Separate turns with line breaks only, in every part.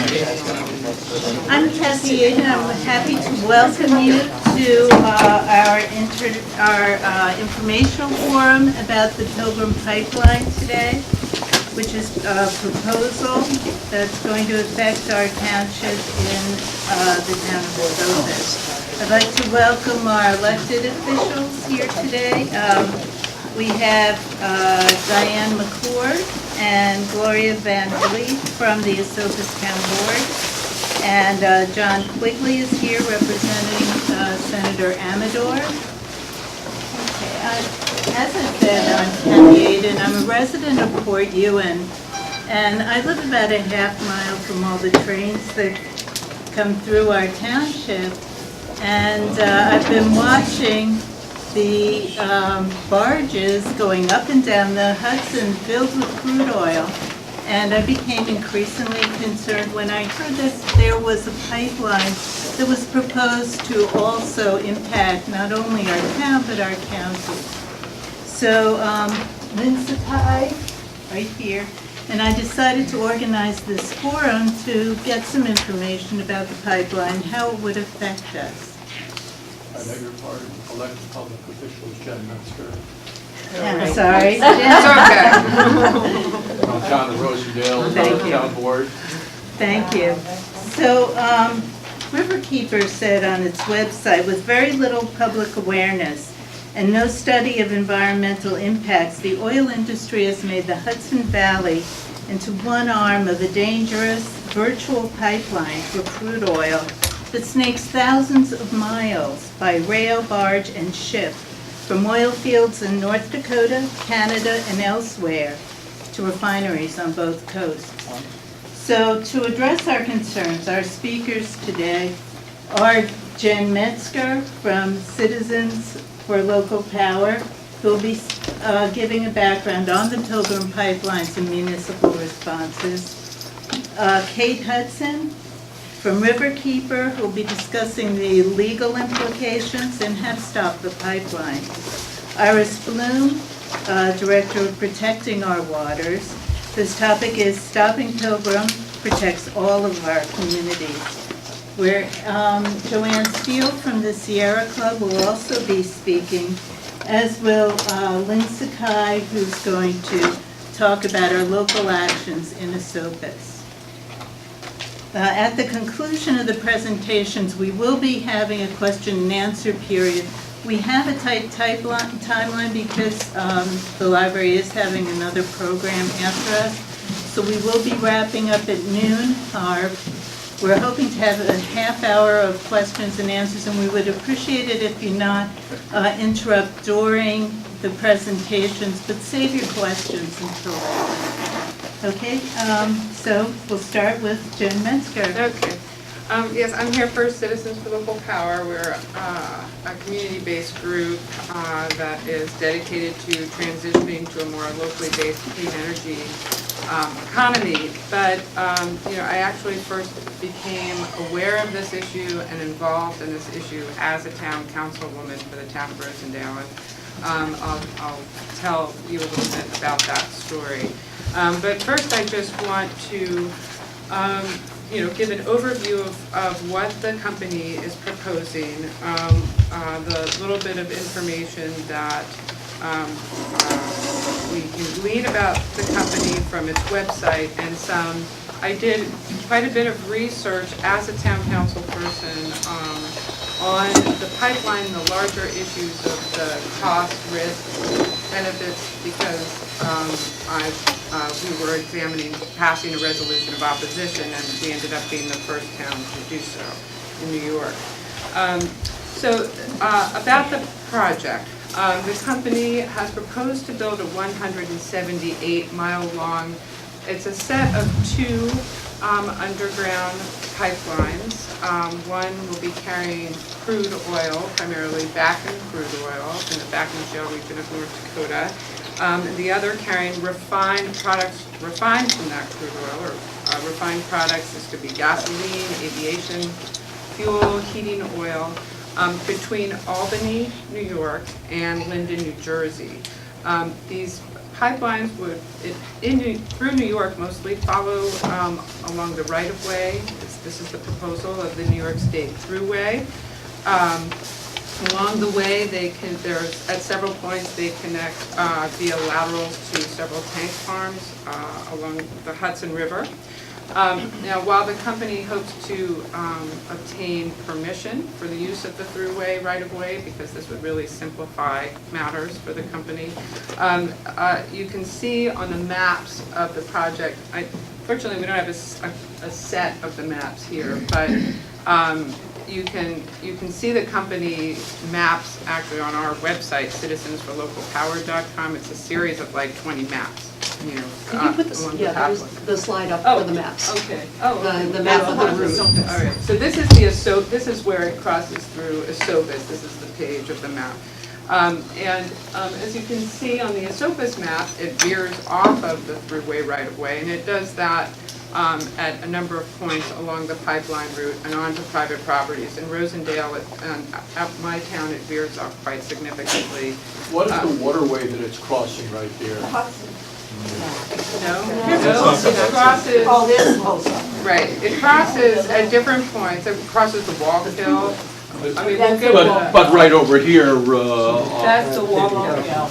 I'm Kathy Aiden. I'm happy to welcome you to our informational forum about the Pilgrim Pipeline today, which is a proposal that's going to affect our township in the town of Esopus. I'd like to welcome our elected officials here today. We have Diane McCord and Gloria Van Vliet from the Esopus Town Board. And John Quigley is here representing Senator Amador. Okay, as I said, I'm Kathy Aiden. I'm a resident of Port Ewan, and I live about a half-mile from all the trains that come through our township. And I've been watching the barges going up and down the Hudson filled with crude oil, and I became increasingly concerned when I heard that there was a pipeline that was proposed to also impact not only our town but our county. So Lynn Sakai, right here, and I decided to organize this forum to get some information about the pipeline, how it would affect us.
I beg your pardon, elected public officials, Jen Metzger.
I'm sorry.
It's okay.
From town of Rosendale, town board.
Thank you. So Riverkeeper said on its website, with very little public awareness and no study of environmental impacts, the oil industry has made the Hudson Valley into one arm of a dangerous virtual pipeline for crude oil that snakes thousands of miles by rail, barge, and ship from oil fields in North Dakota, Canada, and elsewhere to refineries on both coasts. So to address our concerns, our speakers today are Jen Metzger from Citizens for Local Power, who will be giving a background on the Pilgrim Pipelines and municipal responses. Kate Hudson from Riverkeeper, who will be discussing the legal implications and how to stop the pipeline. Iris Bloom, Director of Protecting Our Waters. This topic is Stopping Pilgrim Protects All of Our Communities. Where Joanne Steele from the Sierra Club will also be speaking, as will Lynn Sakai, who's going to talk about our local actions in Esopus. At the conclusion of the presentations, we will be having a question and answer period. We have a tight timeline because the library is having another program after us. So we will be wrapping up at noon. We're hoping to have a half hour of questions and answers, and we would appreciate it if you not interrupt during the presentations, but save your questions until then. Okay, so we'll start with Jen Metzger.
Okay. Yes, I'm here for Citizens for Local Power. We're a community-based group that is dedicated to transitioning to a more locally based clean energy economy. But I actually first became aware of this issue and involved in this issue as a town councilwoman for the town of Rosendale. I'll tell you a little bit about that story. But first, I just want to give an overview of what the company is proposing, the little bit of information that we can glean about the company from its website, and I did quite a bit of research as a town council person on the pipeline, the larger issues of the cost, risk, benefits, because we were examining passing a resolution of opposition, and we ended up being the first town to do so in New York. About the project, the company has proposed to build a 178-mile long. It's a set of two underground pipelines. One will be carrying crude oil, primarily Bakken crude oil in the Bakken Shale region of North Dakota. The other carrying refined products, refined from that crude oil, or refined products. This could be gasoline, aviation fuel, heating oil, between Albany, New York, and Linden, New Jersey. These pipelines would, through New York mostly, follow along the right-of-way. This is the proposal of the New York State Thruway. Along the way, at several points, they connect via laterals to several tank farms along the Hudson River. Now, while the company hopes to obtain permission for the use of the thruway right-of-way, because this would really simplify matters for the company, you can see on the maps of the project, fortunately we don't have a set of the maps here, but you can see the company maps actually on our website, citizensforlocalpower.com. It's a series of like 20 maps. You know,
Could you put there's the slide up for the maps.
Okay.
The map of the route.
All right. So this is this is where it crosses through Esopus. This is the page of the map. As you can see on the Esopus map, it veers off of the thruway right-of-way, and it does that at a number of points along the pipeline route and onto private properties. In Rosendale, at my town, it veers off quite significantly.
What is the waterway that it's crossing right there?
No, it crosses.
Oh, this whole
Right, it crosses at different points. It crosses the Wallkill. I mean, we'll get
But right over here,
that's the Wallkill.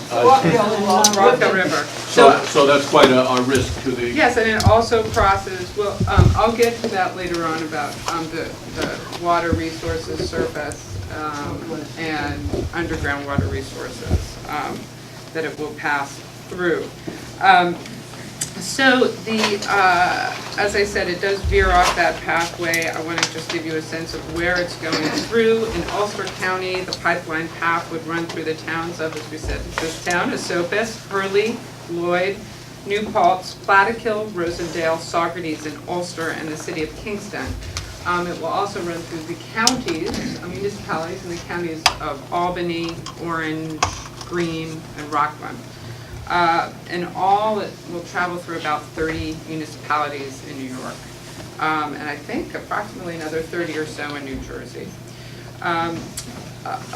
Wallkill River.
so that's quite a risk to the.
Yes, and it also crosses. Well, I'll get to that later on about the water resources, surface, and underground water resources that it will pass through. So as I said, it does veer off that pathway. I want to just give you a sense of where it's going through. In Ulster County, the pipeline path would run through the towns of, as we said, this town, Esopus, Hurley, Lloyd, New Paltz, Plattekill, Rosendale, Saugerties, and Ulster, and the city of Kingston. It will also run through the counties, municipalities in the counties of Albany, Orange, Greene, and Rockland. And all it will travel through about 30 municipalities in New York, and I think approximately another 30 or so in New Jersey. A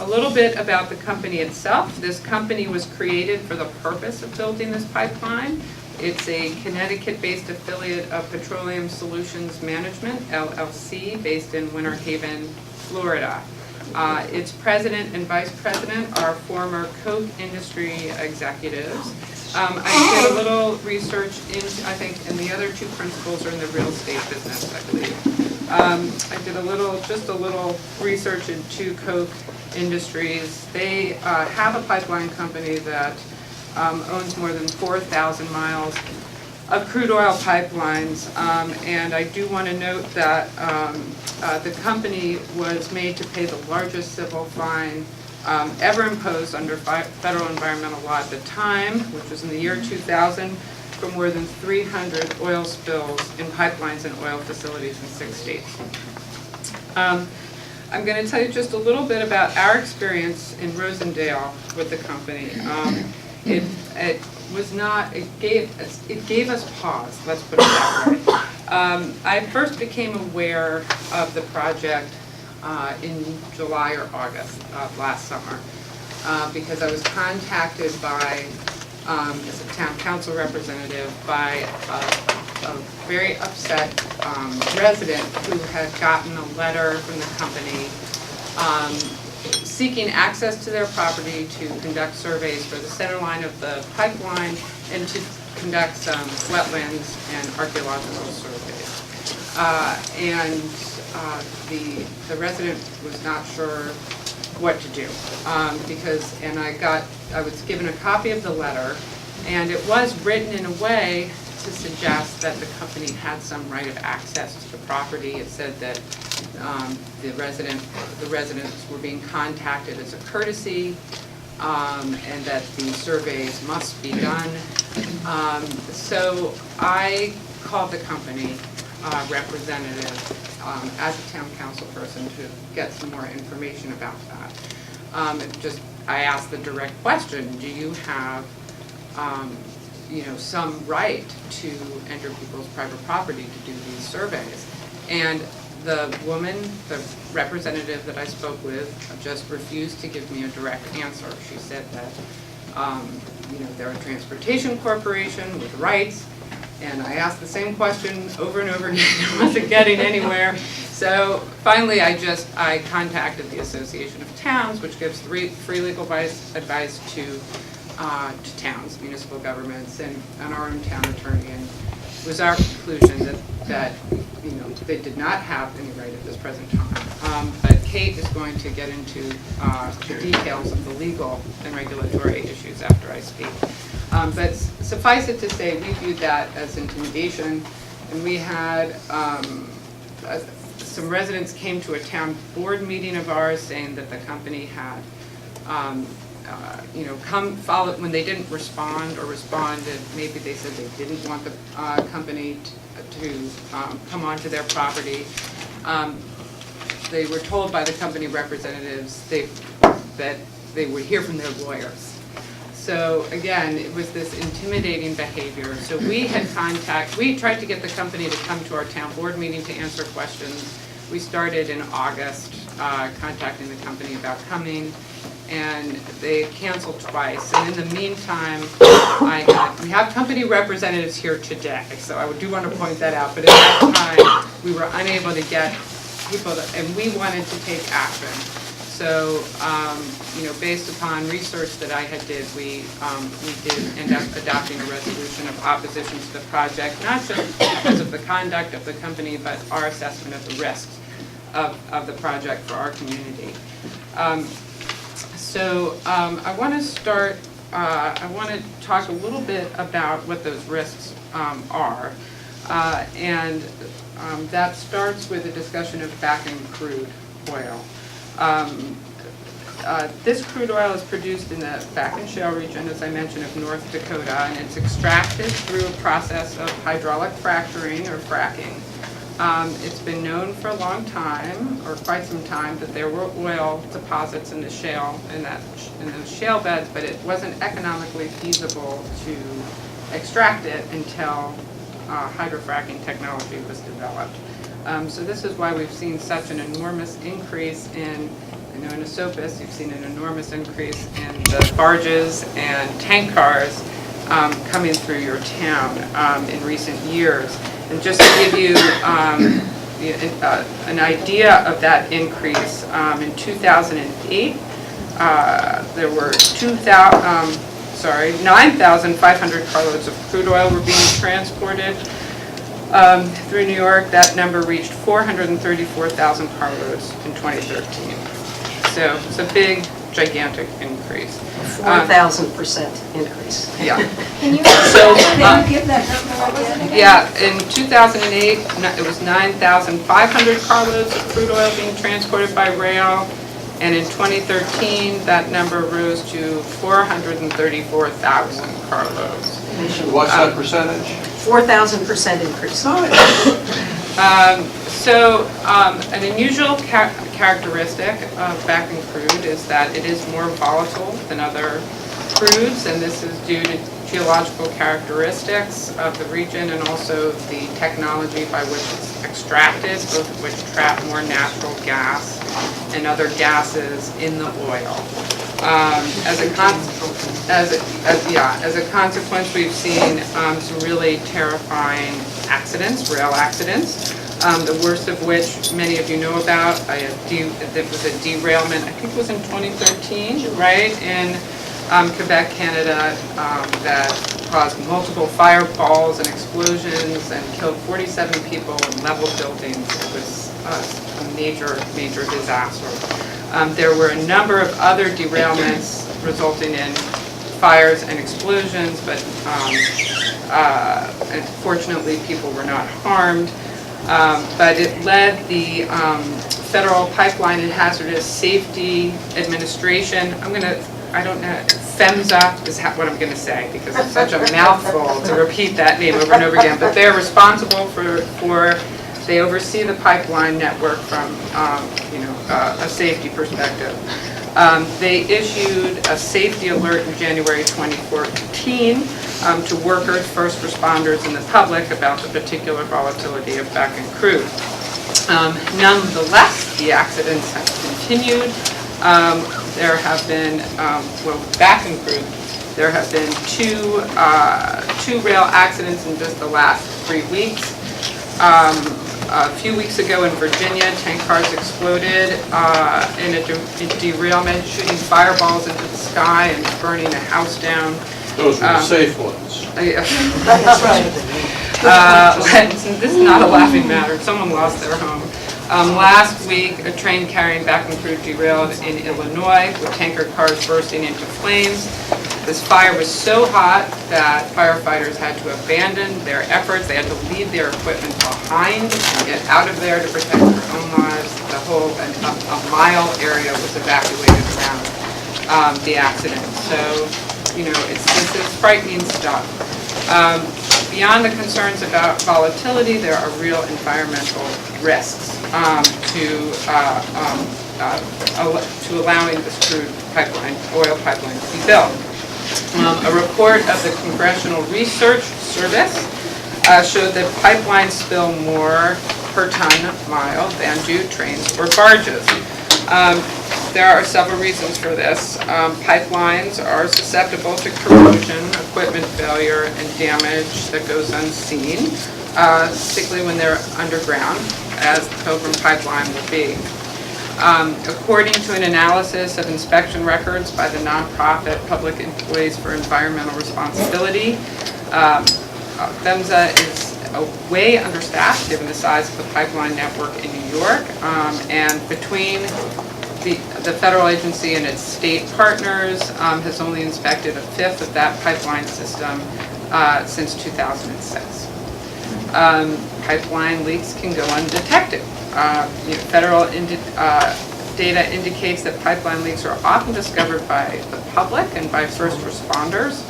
little bit about the company itself. This company was created for the purpose of building this pipeline. It's a Connecticut-based affiliate of Petroleum Solutions Management, LLC, based in Winter Haven, Florida. Its president and vice president are former Coke industry executives. I did a little research into, I think, and the other two principals are in the real estate business, I believe. I did just a little research into Coke Industries. They have a pipeline company that owns more than 4,000 miles of crude oil pipelines, and I do want to note that the company was made to pay the largest civil fine ever imposed under federal environmental law at the time, which was in the year 2000, for more than 300 oil spills in pipelines and oil facilities in 6 states. I'm going to tell you just a little bit about our experience in Rosendale with the company. It gave us pause, let's put it that way. I first became aware of the project in July or August of last summer because I was contacted by, as a town council representative, by a very upset resident who had gotten a letter from the company seeking access to their property to conduct surveys for the center line of the pipeline and to conduct some wetlands and archaeological surveys. The resident was not sure what to do I was given a copy of the letter, and it was written in a way to suggest that the company had some right of access to the property. It said that the residents were being contacted as a courtesy, and that the surveys must be done. So I called the company representative as a town council person to get some more information about that. I asked the direct question: do you have some right to enter people's private property to do these surveys? And the woman, the representative that I spoke with, just refused to give me a direct answer. She said that They're a transportation corporation with rights, and I asked the same question over and over again. I wasn't getting anywhere. So finally, I contacted the Association of Towns, which gives free legal advice to towns, municipal governments, and our own town attorney. And it was our conclusion that they did not have any right at this present time. But Kate is going to get into the details of the legal and regulatory issues after I speak. But suffice it to say, we viewed that as intimidation, and we had some residents came to a town board meeting of ours saying that the company had come follow when they didn't respond or responded. Maybe they said they didn't want the company to come onto their property. They were told by the company representatives that they would hear from their lawyers. So again, it was this intimidating behavior. So we tried to get the company to come to our town board meeting to answer questions. We started in August contacting the company about coming, and they canceled twice. And in the meantime, we have company representatives here today, so I do want to point that out. But at that time, we were unable to get people, and we wanted to take action. So, based upon research that I had did, we did end up adopting a resolution of opposition to the project, not just because of the conduct of the company, but our assessment of the risks of the project for our community. I want to start, I want to talk a little bit about what those risks are. That starts with a discussion of backing crude oil. This crude oil is produced in the Bakken Shale region, as I mentioned, of North Dakota, and it's extracted through a process of hydraulic fracturing or fracking. It's been known for a long time, or quite some time, that there were oil deposits in the shale, in those shale beds, but it wasn't economically feasible to extract it until hydrofracking technology was developed. So this is why we've seen such an enormous increase in Esopus, you've seen an enormous increase in the barges and tank cars coming through your town in recent years. And just to give you an idea of that increase, in 2008, there were 9,500 carloads of crude oil were being transported through New York. That number reached 434,000 carloads in 2013. So it's a big, gigantic increase.
4,000% increase.
Yeah.
Can you give that number again?
Yeah, in 2008, it was 9,500 carloads of crude oil being transported by rail, and in 2013, that number rose to 434,000 carloads.
What's that percentage?
4,000% increase.
An unusual characteristic of Bakken crude is that it is more volatile than other crudes, and this is due to geological characteristics of the region and also the technology by which it's extracted, both of which trap more natural gas and other gases in the oil. As a consequence, we've seen some really terrifying accidents, rail accidents. The worst of which many of you know about. There was a derailment, I think it was in 2013, right, in Quebec, Canada, that caused multiple fireballs and explosions and killed 47 people and leveled buildings. It was a major, major disaster. There were a number of other derailments resulting in fires and explosions, but fortunately people were not harmed. But it led the Federal Pipeline and Hazardous Safety Administration, PHMSA is what I'm going to say because it's such a mouthful to repeat that name over and over again, but they're responsible they oversee the pipeline network from a safety perspective. They issued a safety alert in January 2014 to workers, first responders, and the public about the particular volatility of Bakken crude. Nonetheless, the accidents have continued. There have been, Bakken crude There have been two rail accidents in just the last 3 weeks. A few weeks ago in Virginia, tank cars exploded in a derailment, shooting fireballs into the sky and burning a house down.
Those were the safe ones.
That's right.
This is not a laughing matter. Someone lost their home. Last week, a train carrying back-end crude derailed in Illinois with tanker cars bursting into flames. This fire was so hot that firefighters had to abandon their efforts. They had to leave their equipment behind and get out of there to protect their own lives. The whole a mile area was evacuated around the accident. So, this is frightening stuff. Beyond the concerns about volatility, there are real environmental risks to allowing this crude oil pipeline to be built. A report of the Congressional Research Service showed that pipelines spill more per ton mile than do trains or barges. There are several reasons for this. Pipelines are susceptible to corrosion, equipment failure, and damage that goes unseen, particularly when they're underground, as the Pilgrim Pipeline will be. According to an analysis of inspection records by the nonprofit Public Employees for Environmental Responsibility, PHMSA is way understaffed given the size of the pipeline network in New York, and between the federal agency and its state partners has only inspected a fifth of that pipeline system since 2006. Pipeline leaks can go undetected. Federal data indicates that pipeline leaks are often discovered by the public and by first responders.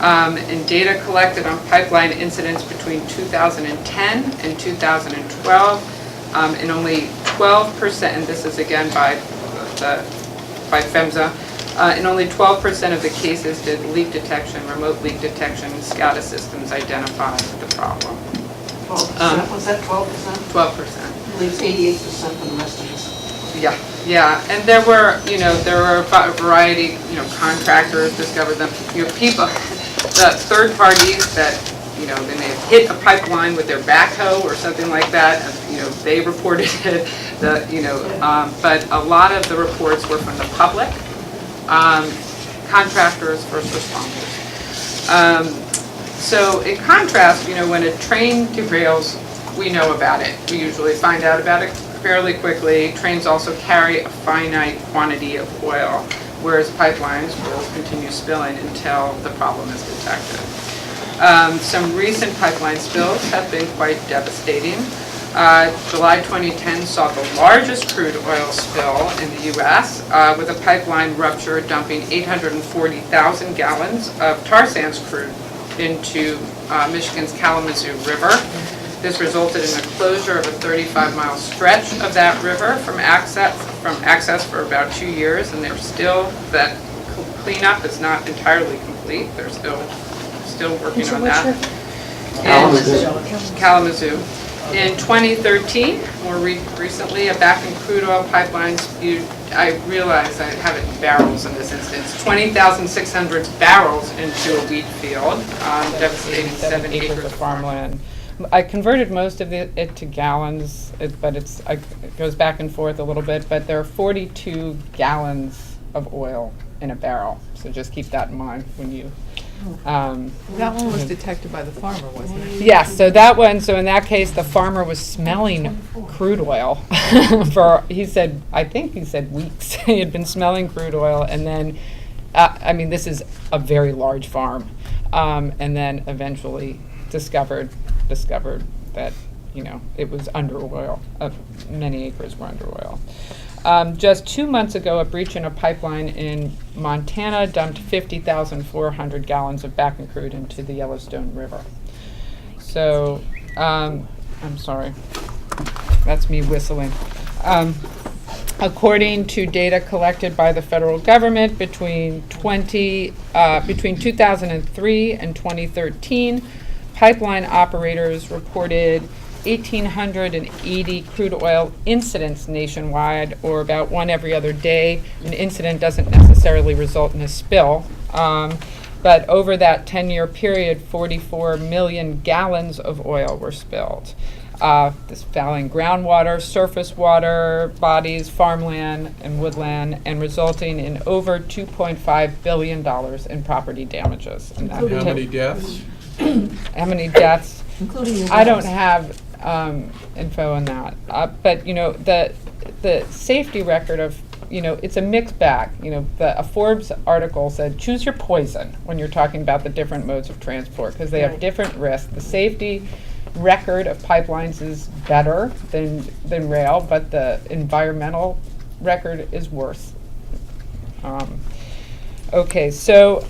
And data collected on pipeline incidents between 2010 and 2012, and only 12%, and this is again by PHMSA, in only 12% of the cases did leak detection, remote leak detection, and SCADA systems identify the problem.
12%, was that 12%?
12%.
Leaves 88% for the rest of us.
Yeah, and there were a variety, contractors discovered them, people, the third parties that, they may have hit a pipeline with their backhoe or something like that, and, they reported it, but a lot of the reports were from the public, contractors, first responders. So in contrast, when a train derails, we know about it. We usually find out about it fairly quickly. Trains also carry a finite quantity of oil, whereas pipelines will continue spilling until the problem is detected. Some recent pipeline spills have been quite devastating. July 2010 saw the largest crude oil spill in the U.S. With a pipeline rupture dumping 840,000 gallons of tar sands crude into Michigan's Kalamazoo River. This resulted in the closure of a 35-mile stretch of that river from access for about 2 years, and that cleanup is not entirely complete. They're still working on that. Kalamazoo. In 2013, more recently, a back-in crude oil pipeline spewed, I realize I have it in barrels in this instance, 20,600 barrels into a wheat field, devastating 7 acres of farmland. I converted most of it to gallons, but it goes back and forth a little bit, but there are 42 gallons of oil in a barrel. So just keep that in mind when you...
That one was detected by the farmer, wasn't it?
Yes, so in that case, the farmer was smelling crude oil for, I think he said weeks. He had been smelling crude oil, and then, this is a very large farm, and then eventually discovered that, it was under oil. Many acres were under oil. Just 2 months ago, a breach in a pipeline in Montana dumped 50,400 gallons of back-in crude into the Yellowstone River. So, I'm sorry, that's me whistling. According to data collected by the federal government between 2003 and 2013, pipeline operators reported 1,880 crude oil incidents nationwide, or about one every other day. An incident doesn't necessarily result in a spill. But over that 10-year period, 44 million gallons of oil were spilled. This fouling groundwater, surface water bodies, farmland, and woodland, and resulting in over $2.5 billion in property damages. And that
And how
took-
many deaths?
How many deaths?
Including the
I don't
wells.
have info on that. But, you know, the safety record of, you know, it's a mixed bag. You know, a Forbes article said, choose your poison when you're talking about the different modes of transport, because they have
Right.
different risks. The safety record of pipelines is better than rail, but the environmental record is worse. Okay, so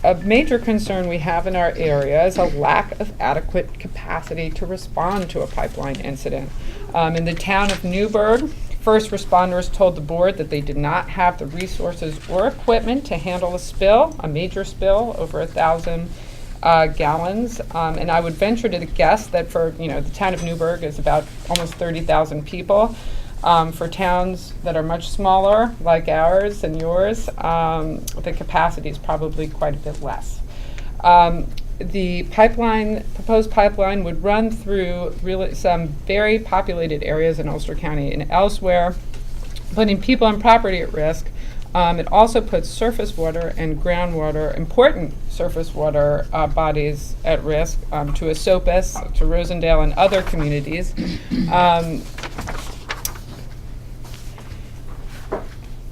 a major concern we have in our area is a lack of adequate capacity to respond to a pipeline incident. In the town of Newburgh, first responders told the board that they did not have the resources or equipment to handle a major spill over 1,000 gallons. And I would venture to guess that for, you know, the town of Newburgh is about almost 30,000 people. For towns that are much smaller, like ours and yours, the capacity is probably quite a bit less. The proposed pipeline would run through really some very populated areas in Ulster County and elsewhere, putting people and property at risk. It also puts surface water and groundwater, important surface water bodies at risk, to Esopus, to Rosendale, and other communities.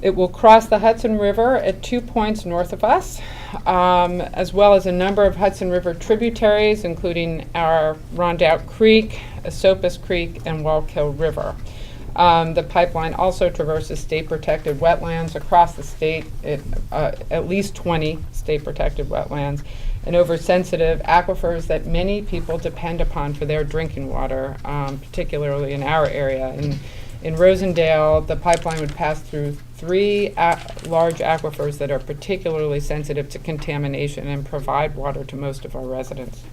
It will cross the Hudson River at 2 points north of us, as well as a number of Hudson River tributaries, including our Rondout Creek, Esopus Creek, and Wallkill River. The pipeline also traverses state-protected wetlands across the state, at least 20 state-protected wetlands, and over sensitive aquifers that many people depend upon for their drinking water, particularly in our area. In Rosendale, the pipeline would pass through 3 large aquifers that are particularly sensitive to contamination and provide water to most of our residents.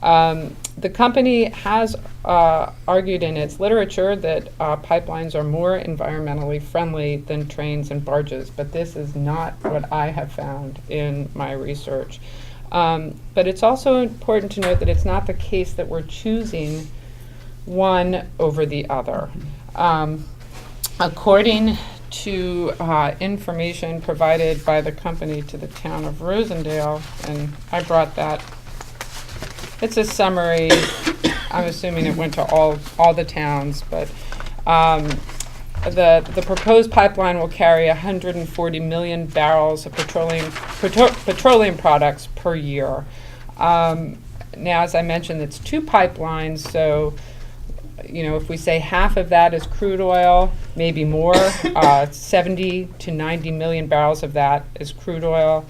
The company has argued in its literature that pipelines are more environmentally friendly than trains and barges, but this is not what I have found in my research. But it's also important to note that it's not the case that we're choosing one over the other. According to information provided by the company to the town of Rosendale, and I brought that, it's a summary. I'm assuming it went to all the towns, but the proposed pipeline will carry 140 million barrels of petroleum products per year. Now, as I mentioned, it's 2 pipelines, so you know, if we say half of that is crude oil, maybe more, 70 to 90 million barrels of that is crude oil.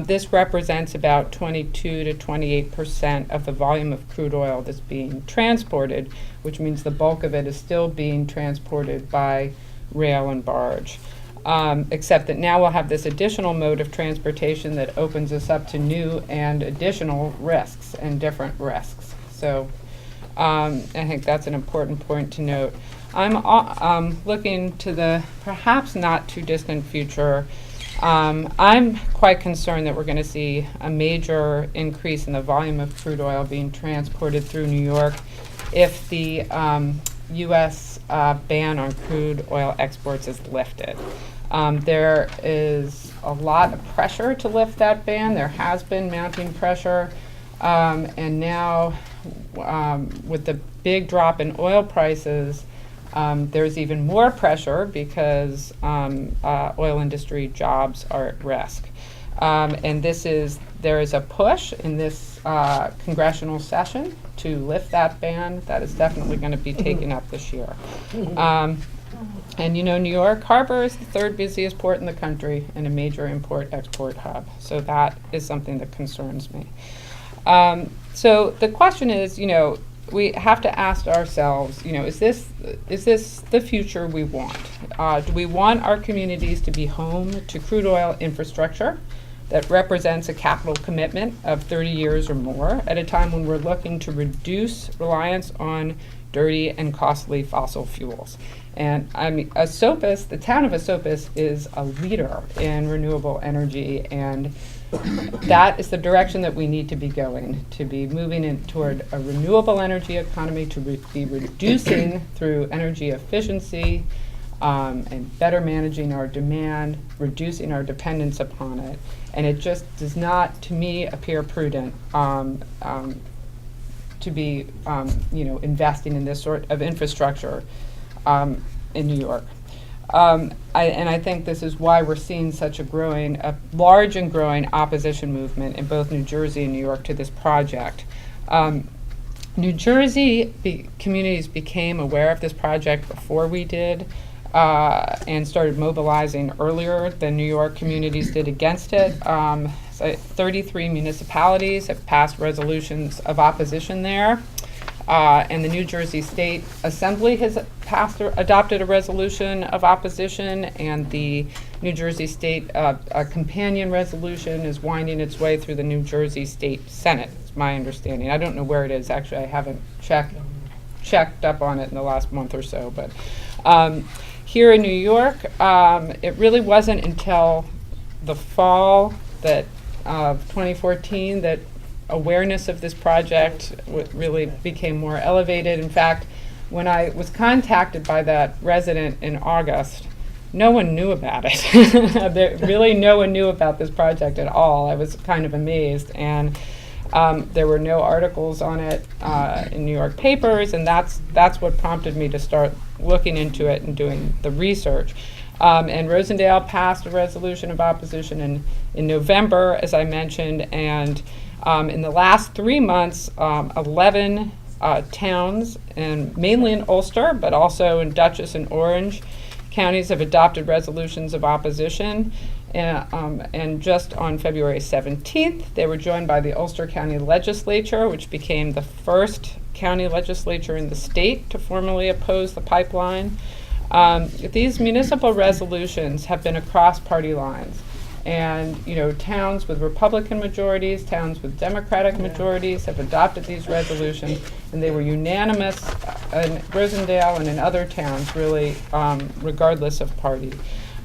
This represents about 22 to 28% of the volume of crude oil that's being transported, which means the bulk of it is still being transported by rail and barge. Except that now we'll have this additional mode of transportation that opens us up to new and additional risks and different risks. So I think that's an important point to note. I'm looking to the perhaps not too distant future. I'm quite concerned that we're going to see a major increase in the volume of crude oil being transported through New York if the U.S. Ban on crude oil exports is lifted. There is a lot of pressure to lift that ban. There has been mounting pressure. And now, with the big drop in oil prices, there's even more pressure because oil industry jobs are at risk. And there is a push in this congressional session to lift that ban. That is definitely going to be taken up this year. And you know, New York Harbor is the 3rd busiest port in the country and a major import-export hub. So that is something that concerns me. So the question is, you know, we have to ask ourselves, you know, is this the future we want? Do we want our communities to be home to crude oil infrastructure that represents a capital commitment of 30 years or more at a time when we're looking to reduce reliance on dirty and costly fossil fuels? And I mean, Esopus, the town of Esopus is a leader in renewable energy, and that is the direction that we need to be going, to be moving in toward a renewable energy economy, to be reducing through energy efficiency and better managing our demand, reducing our dependence upon it. And it just does not, to me, appear prudent to be, investing in this sort of infrastructure in New York. I think this is why we're seeing such a large and growing opposition movement in both New Jersey and New York to this project. New Jersey communities became aware of this project before we did, and started mobilizing earlier than New York communities did against it. 33 municipalities have passed resolutions of opposition there. And the New Jersey State Assembly has adopted a resolution of opposition, and the New Jersey State a companion resolution is winding its way through the New Jersey State Senate, is my understanding. I don't know where it is, actually. I haven't checked up on it in the last month or so. But here in New York, it really wasn't until the fall of 2014 that awareness of this project really became more elevated. In fact, when I was contacted by that resident in August, no one knew about it. Really, no one knew about this project at all. I was kind of amazed, and there were no articles on it in New York papers, and that's what prompted me to start looking into it and doing the research. And Rosendale passed a resolution of opposition in November, as I mentioned, and in the last 3 months, 11 towns, and mainly in Ulster, but also in Dutchess and Orange counties, have adopted resolutions of opposition. And just on February 17th, they were joined by the Ulster County Legislature, which became the first county legislature in the state to formally oppose the pipeline. These municipal resolutions have been across party lines. And, towns with Republican majorities, towns with Democratic majorities have adopted these resolutions, and they were unanimous in Rosendale and in other towns, really, regardless of party.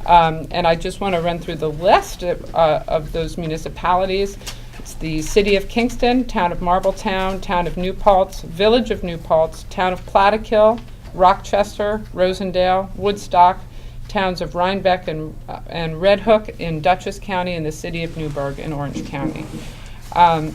And I just want to run through the list of those municipalities. It's the City of Kingston, Town of Marbletown, Town of New Paltz, Village of New Paltz, Town of Plattekill, Rochester, Rosendale, Woodstock, towns of Rhinebeck and Red Hook in Dutchess County, and the City of Newburgh in Orange County. I'm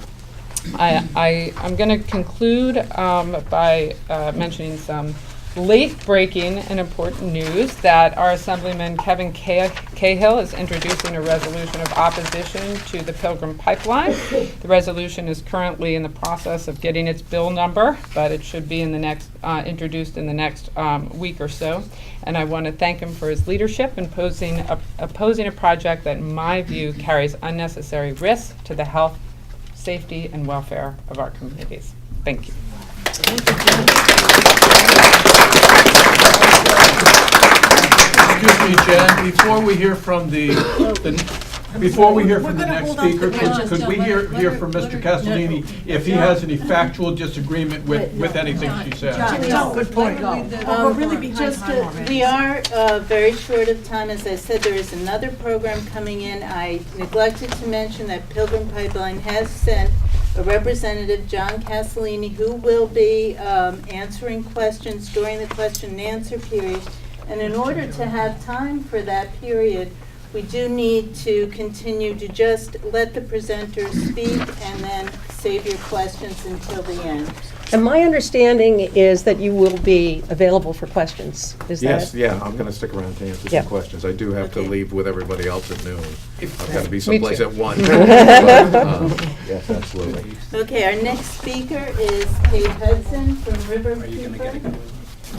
going to conclude by mentioning some late-breaking and important news that our Assemblyman Kevin Cahill is introducing a resolution of opposition to the Pilgrim Pipeline. The resolution is currently in the process of getting its bill number, but it should be introduced in the next week or so. And I want to thank him for his leadership in opposing a project that, in my view, carries unnecessary risks to the health, safety, and welfare of our communities. Thank you.
Excuse me, Jen, before we hear from the next speaker, could we hear from Mr. Castellini if he has any factual disagreement with anything she said?
Good point. We're really behind time already.
We are very short of time. As I said, there is another program coming in. I neglected to mention that Pilgrim Pipeline has sent a representative, John Castellini, who will be answering questions during the question and answer period. And in order to have time for that period, we do need to continue to just let the presenters speak and then save your questions until the end.
And my understanding is that you will be available for questions. Is
Yes,
that?
yeah, I'm going to stick around to answer
Yeah.
some questions. I do have to
Okay.
leave with everybody else at noon. I've got to be
Me
someplace
too.
at 1. Yes, absolutely.
Okay, our next speaker is Kate Hudson from River Keeper.
I'm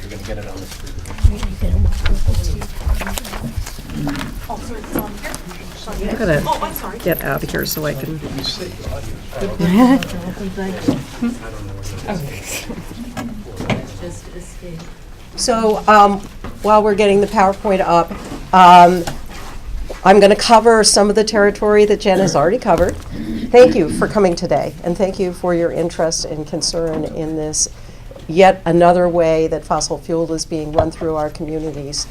gonna get out of here so I can. So while we're getting the PowerPoint up, I'm going to cover some of the territory that Jen has already covered. Thank you for coming today, and thank you for your interest and concern in this yet another way that fossil fuel is being run through our communities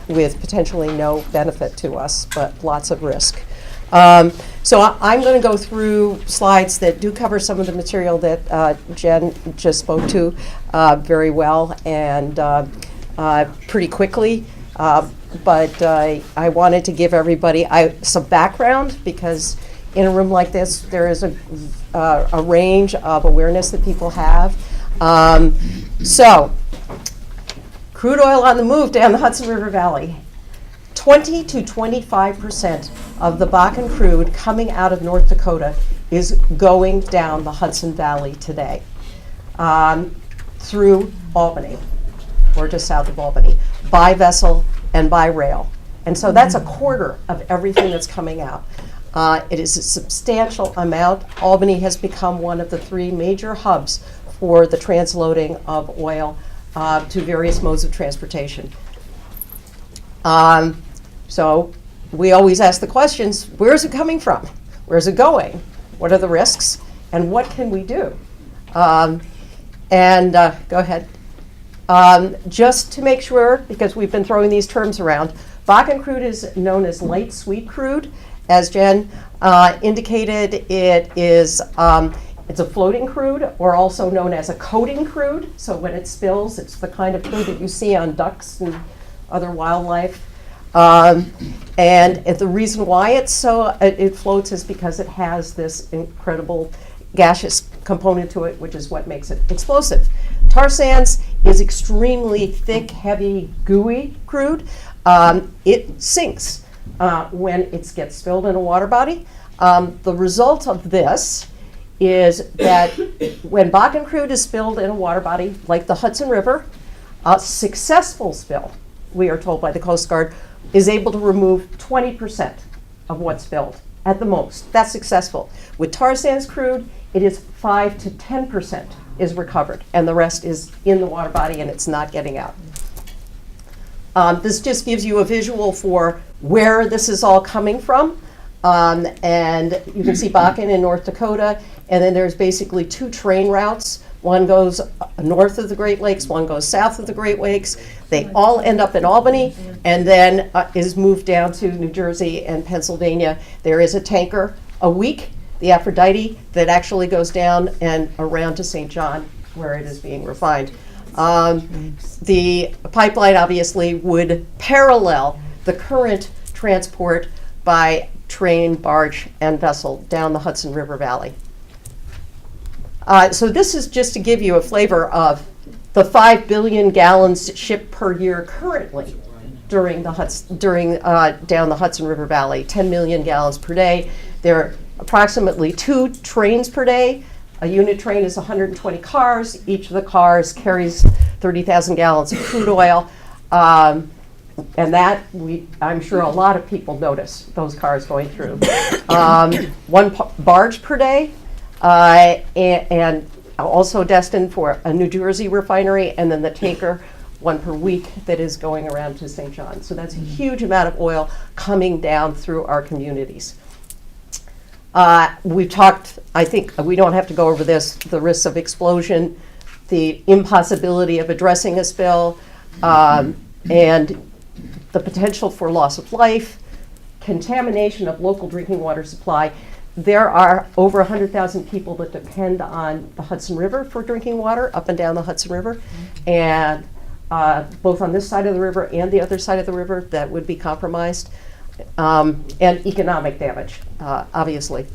with potentially no benefit to us, but lots of risk. So I'm going to go through slides that do cover some of the material that Jen just spoke to very well and pretty quickly. But I wanted to give everybody some background, because in a room like this, there is a range of awareness that people have. So, crude oil on the move down the Hudson River Valley. 20 to 25% of the Bakken crude coming out of North Dakota is going down the Hudson Valley today through Albany, or just south of Albany, by vessel and by rail. And so that's a quarter of everything that's coming out. It is a substantial amount. Albany has become one of the 3 major hubs for the transloading of oil to various modes of transportation. So we always ask the questions, where is it coming from? Where is it going? What are the risks? And what can we do? Go ahead. Just to make sure, because we've been throwing these terms around, Bakken crude is known as light sweet crude. As Jen indicated, it's a floating crude, or also known as a coating crude. So when it spills, it's the kind of crude that you see on ducks and other wildlife. And the reason why it floats is because it has this incredible gaseous component to it, which is what makes it explosive. Tar sands is extremely thick, heavy, gooey crude. It sinks when it gets spilled in a water body. The result of this is that when Bakken crude is spilled in a water body, like the Hudson River, a successful spill, we are told by the Coast Guard, is able to remove 20% of what's spilled at the most. That's successful. With tar sands crude, it is 5 to 10% is recovered, and the rest is in the water body and it's not getting out. This just gives you a visual for where this is all coming from. And you can see Bakken in North Dakota, and then there's basically 2 train routes. One goes north of the Great Lakes, one goes south of the Great Lakes. They all end up in Albany, and then is moved down to New Jersey and Pennsylvania. There is a tanker a week, the Aphrodite, that actually goes down and around to St. John, where it is being refined. The pipeline obviously would parallel the current transport by train, barge, and vessel down the Hudson River Valley. So this is just to give you a flavor of the 5 billion gallons shipped per year currently down the Hudson River Valley, 10 million gallons per day. There are approximately 2 trains per day. A unit train is 120 cars. Each of the cars carries 30,000 gallons of crude oil. And that, I'm sure a lot of people notice those cars going through. 1 barge per day, and also destined for a New Jersey refinery, and then the tanker, 1 per week, that is going around to St. John. So that's a huge amount of oil coming down through our communities. We've talked, I think we don't have to go over this, the risks of explosion, the impossibility of addressing a spill, and the potential for loss of life, contamination of local drinking water supply. There are over 100,000 people that depend on the Hudson River for drinking water, up and down the Hudson River, and both on this side of the river and the other side of the river that would be compromised, and economic damage, obviously.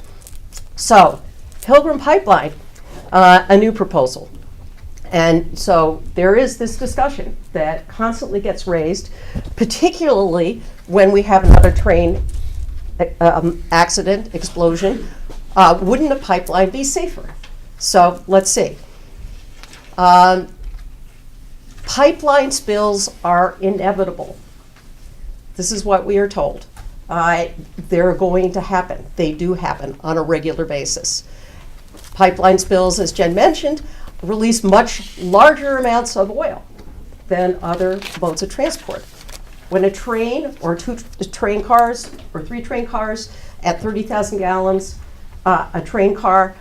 So, Pilgrim Pipeline, a new proposal. And so there is this discussion that constantly gets raised, particularly when we have another train accident, explosion. Wouldn't a pipeline be safer? So let's see. Pipeline spills are inevitable. This is what we are told. They're going to happen. They do happen on a regular basis. Pipeline spills, as Jen mentioned, release much larger amounts of oil than other modes of transport. When a train or 2 train cars or 3 train cars at 30,000 gallons, a train car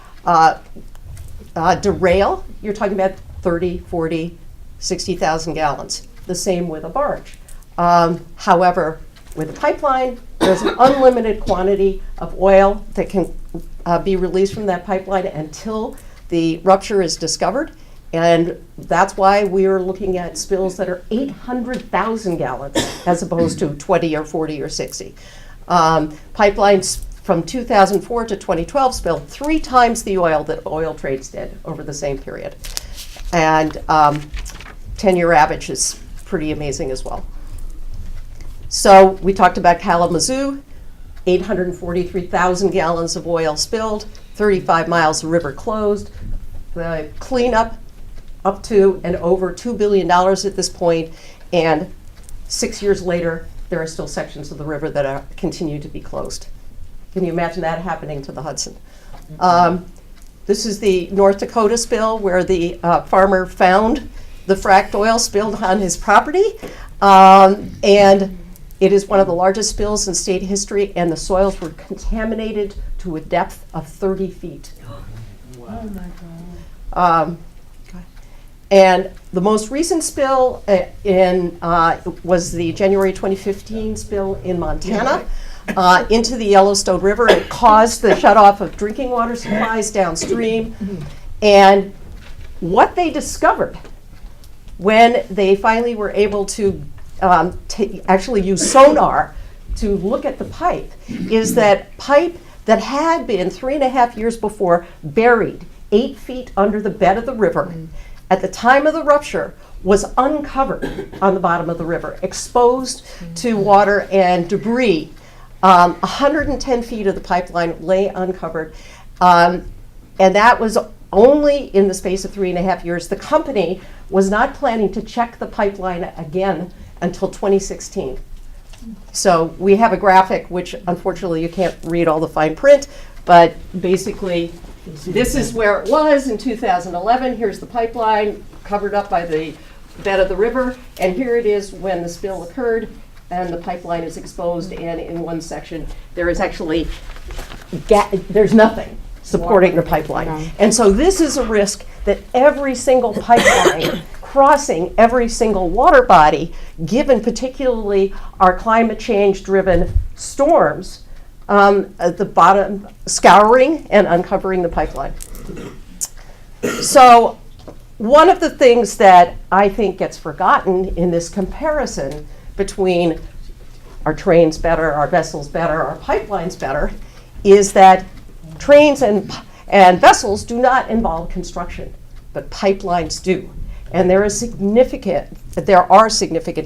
derail, you're talking about 30, 40, 60,000 gallons. The same with a barge. However, with a pipeline, there's an unlimited quantity of oil that can be released from that pipeline until the rupture is discovered. And that's why we are looking at spills that are 800,000 gallons as opposed to 20 or 40 or 60. Pipelines from 2004 to 2012 spilled 3 times the oil that oil trades did over the same period. And 10-year average is pretty amazing as well. So we talked about Kalamazoo, 843,000 gallons of oil spilled, 35 miles of river closed. The cleanup up to and over $2 billion at this point, and 6 years later, there are still sections of the river that continue to be closed. Can you imagine that happening to the Hudson? This is the North Dakota spill where the farmer found the fracked oil spilled on his property, and it is one of the largest spills in state history, and the soils were contaminated to a depth of 30 feet.
Oh my God.
And the most recent spill was the January 2015 spill in Montana into the Yellowstone River. It caused the shutoff of drinking water supplies downstream. And what they discovered when they finally were able to actually use sonar to look at the pipe is that pipe that had been 3.5 years before buried 8 feet under the bed of the river at the time of the rupture was uncovered on the bottom of the river, exposed to water and debris. 110 feet of the pipeline lay uncovered, and that was only in the space of 3.5 years. The company was not planning to check the pipeline again until 2016. So we have a graphic, which unfortunately you can't read all the fine print, but basically this is where it was in 2011. Here's the pipeline covered up by the bed of the river, and here it is when the spill occurred and the pipeline is exposed, and in one section there is actually there's nothing supporting the pipeline. And so this is a risk that every single pipeline crossing every single water body, given particularly our climate change driven storms, at the bottom, scouring and uncovering the pipeline. So one of the things that I think gets forgotten in this comparison between our trains better, our vessels better, our pipelines better, is that trains and vessels do not involve construction, but pipelines do. And there are significant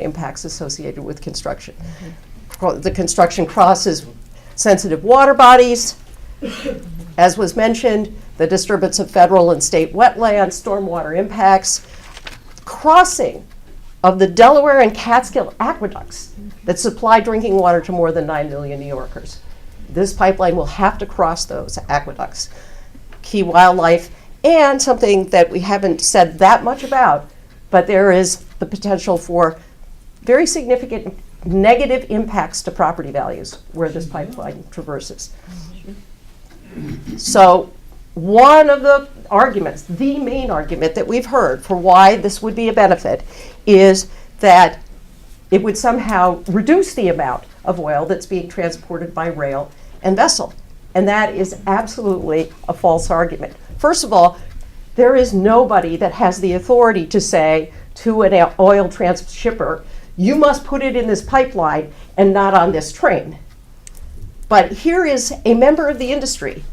impacts associated with construction. The construction crosses sensitive water bodies. As was mentioned, the disturbance of federal and state wetlands, stormwater impacts, crossing of the Delaware and Catskill aqueducts that supply drinking water to more than 9 million New Yorkers. This pipeline will have to cross those aqueducts. Key wildlife, and something that we haven't said that much about, but there is the potential for very significant negative impacts to property values where this pipeline traverses. So one of the arguments, the main argument that we've heard for why this would be a benefit is that it would somehow reduce the amount of oil that's being transported by rail and vessel. And that is absolutely a false argument. First of all, there is nobody that has the authority to say to an oil shipper, you must put it in this pipeline and not on this train. But here is a member of the industry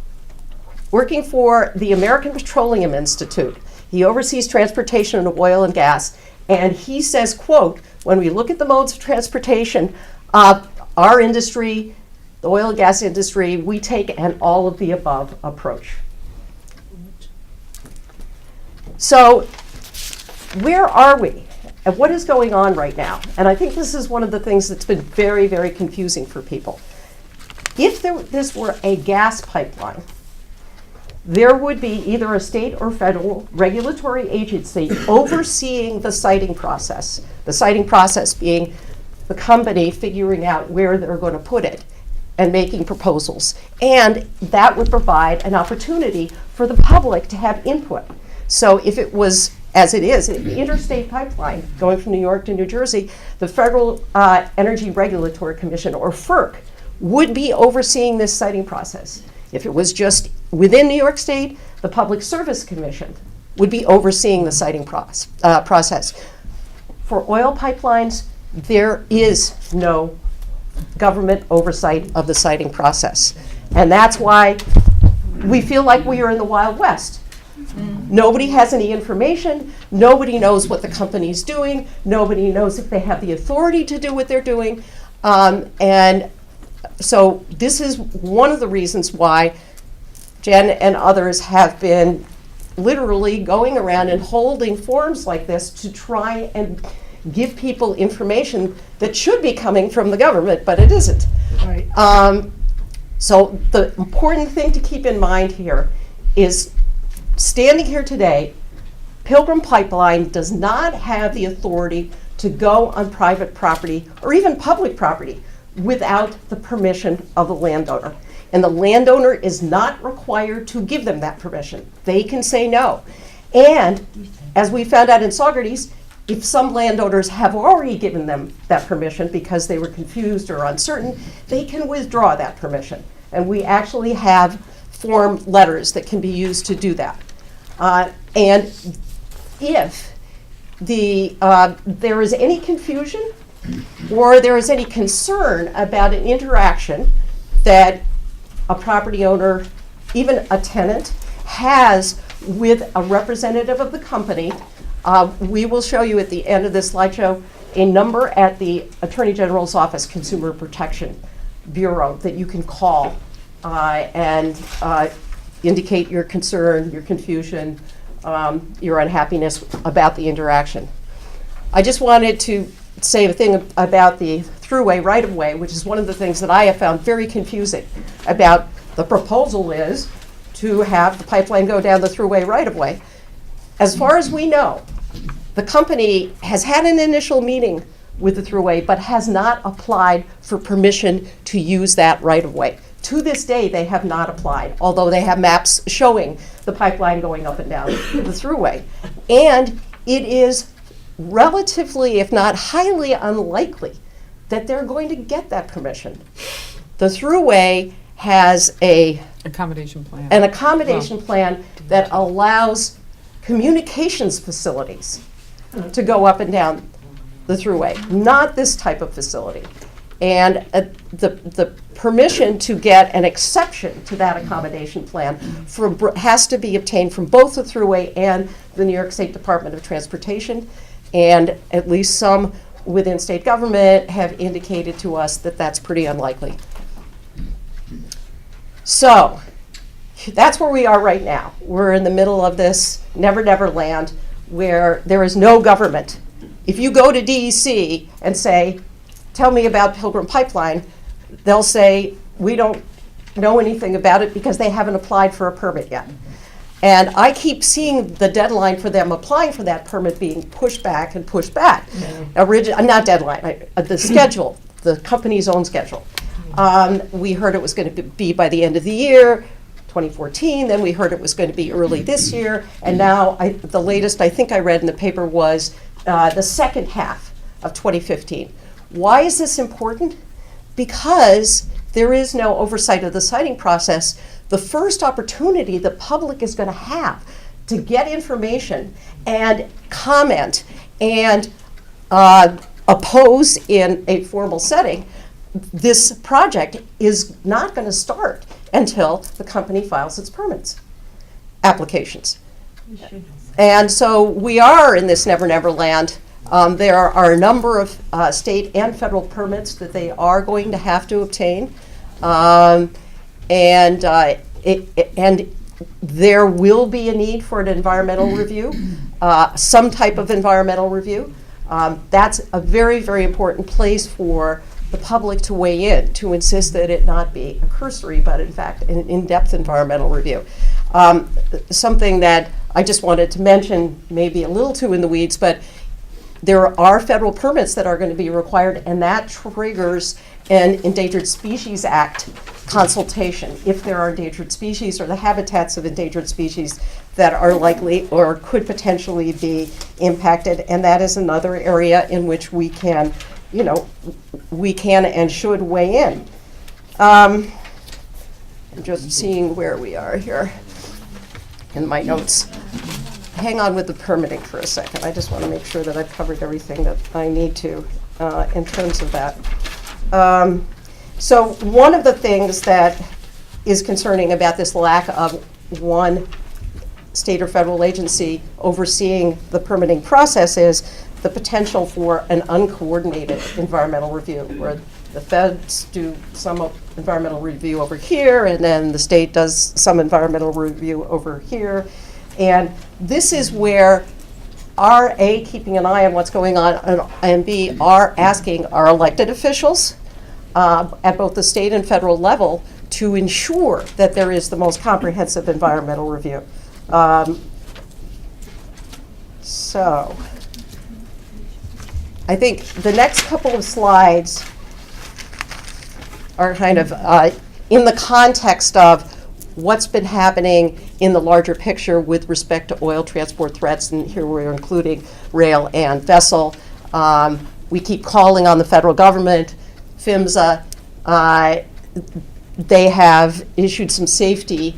working for the American Petroleum Institute. He oversees transportation of oil and gas, and he says, quote, when we look at the modes of transportation, our industry, the oil and gas industry, we take an all of the above approach. So where are we? And what is going on right now? And I think this is one of the things that's been very, very confusing for people. If this were a gas pipeline, there would be either a state or federal regulatory agency overseeing the siting process. The siting process being the company figuring out where they're going to put it and making proposals. And that would provide an opportunity for the public to have input. So if it was as it is, the interstate pipeline going from New York to New Jersey, the Federal Energy Regulatory Commission, or FERC, would be overseeing this siting process. If it was just within New York State, the Public Service Commission would be overseeing the siting process. For oil pipelines, there is no government oversight of the siting process. And that's why we feel like we are in the Wild West. Nobody has any information. Nobody knows what the company's doing. Nobody knows if they have the authority to do what they're doing. And so this is one of the reasons why Jen and others have been literally going around and holding forums like this to try and give people information that should be coming from the government, but it isn't.
Right.
So the important thing to keep in mind here is, standing here today, Pilgrim Pipeline does not have the authority to go on private property or even public property without the permission of the landowner. And the landowner is not required to give them that permission. They can say no. And as we found out in Saugerties, if some landowners have already given them that permission because they were confused or uncertain, they can withdraw that permission. And we actually have form letters that can be used to do that. And if there is any confusion or there is any concern about an interaction that a property owner, even a tenant, has with a representative of the company, we will show you at the end of this slideshow a number at the Attorney General's Office Consumer Protection Bureau that you can call and indicate your concern, your confusion, your unhappiness about the interaction. I just wanted to say a thing about the thruway right-of-way, which is one of the things that I have found very confusing about the proposal is to have the pipeline go down the thruway right-of-way. As far as we know, the company has had an initial meeting with the thruway, but has not applied for permission to use that right-of-way. To this day, they have not applied, although they have maps showing the pipeline going up and down the thruway. And it is relatively, if not highly unlikely, that they're going to get that permission. The thruway has an accommodation plan that allows communications facilities to go up and down the thruway, not this type of facility. And the permission to get an exception to that accommodation plan has to be obtained from both the thruway and the New York State Department of Transportation. And at least some within state government have indicated to us that that's pretty unlikely. So that's where we are right now. We're in the middle of this never, never land where there is no government. If you go to DEC and say, tell me about Pilgrim Pipeline, they'll say, we don't know anything about it because they haven't applied for a permit yet. And I keep seeing the deadline for them applying for that permit being pushed back and pushed back. Not deadline, the schedule, the company's own schedule. We heard it was going to be by the end of the year, 2014, then we heard it was going to be early this year, and now the latest I think I read in the paper was the second half of 2015. Why is this important? Because there is no oversight of the siting process. The first opportunity the public is going to have to get information and comment and oppose in a formal setting, this project is not going to start until the company files its permits applications. And so we are in this never, never land. There are a number of state and federal permits that they are going to have to obtain. And there will be a need for an environmental review, some type of environmental review. That's a very, very important place for the public to weigh in, to insist that it not be a cursory, but in fact an in-depth environmental review. Something that I just wanted to mention, maybe a little too in the weeds, but there are federal permits that are going to be required, and that triggers an Endangered Species Act consultation if there are endangered species or the habitats of endangered species that are likely or could potentially be impacted. And that is another area in which we can, we can and should weigh in. I'm just seeing where we are here in my notes. Hang on with the permitting for a second. I just want to make sure that I've covered everything that I need to in terms of that. So one of the things that is concerning about this lack of one state or federal agency overseeing the permitting process is the potential for an uncoordinated environmental review, where the feds do some environmental review over here, and then the state does some environmental review over here. And this is where our A, keeping an eye on what's going on, and B, are asking our elected officials at both the state and federal level to ensure that there is the most comprehensive environmental review. So I think the next couple of slides are kind of in the context of what's been happening in the larger picture with respect to oil transport threats, and here we're including rail and vessel. We keep calling on the federal government, PHMSA. They have issued some safety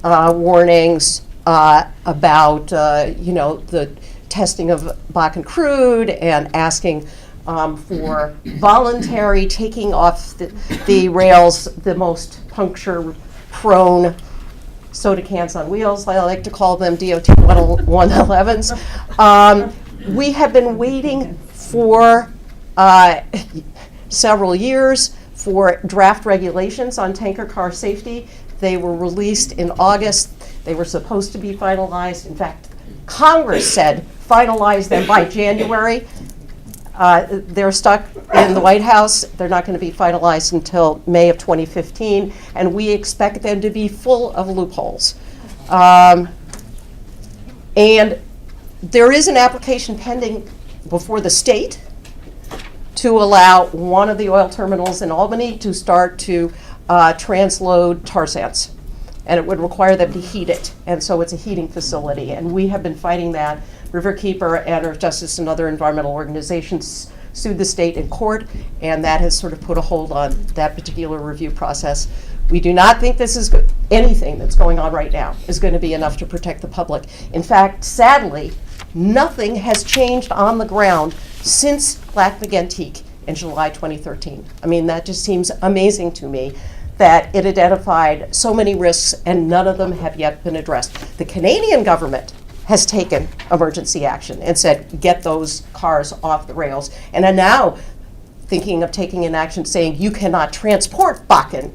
warnings about the testing of Bakken crude and asking for voluntary taking off the rails, the most puncture-prone soda cans on wheels. I like to call them DOT 111s. We have been waiting for several years for draft regulations on tanker car safety. They were released in August. They were supposed to be finalized. In fact, Congress said finalize them by January. They're stuck in the White House. They're not going to be finalized until May of 2015, and we expect them to be full of loopholes. And there is an application pending before the state to allow one of the oil terminals in Albany to start to transload tar sands. And it would require them to heat it. And so it's a heating facility. And we have been fighting that. Riverkeeper and Earth Justice and other environmental organizations sued the state in court, and that has sort of put a hold on that particular review process. We do not think this is anything that's going on right now is going to be enough to protect the public. In fact, sadly, nothing has changed on the ground since Lac-Mégantic in July 2013. I mean, that just seems amazing to me that it identified so many risks and none of them have yet been addressed. The Canadian government has taken emergency action and said, get those cars off the rails, and are now thinking of taking an action saying you cannot transport Bakken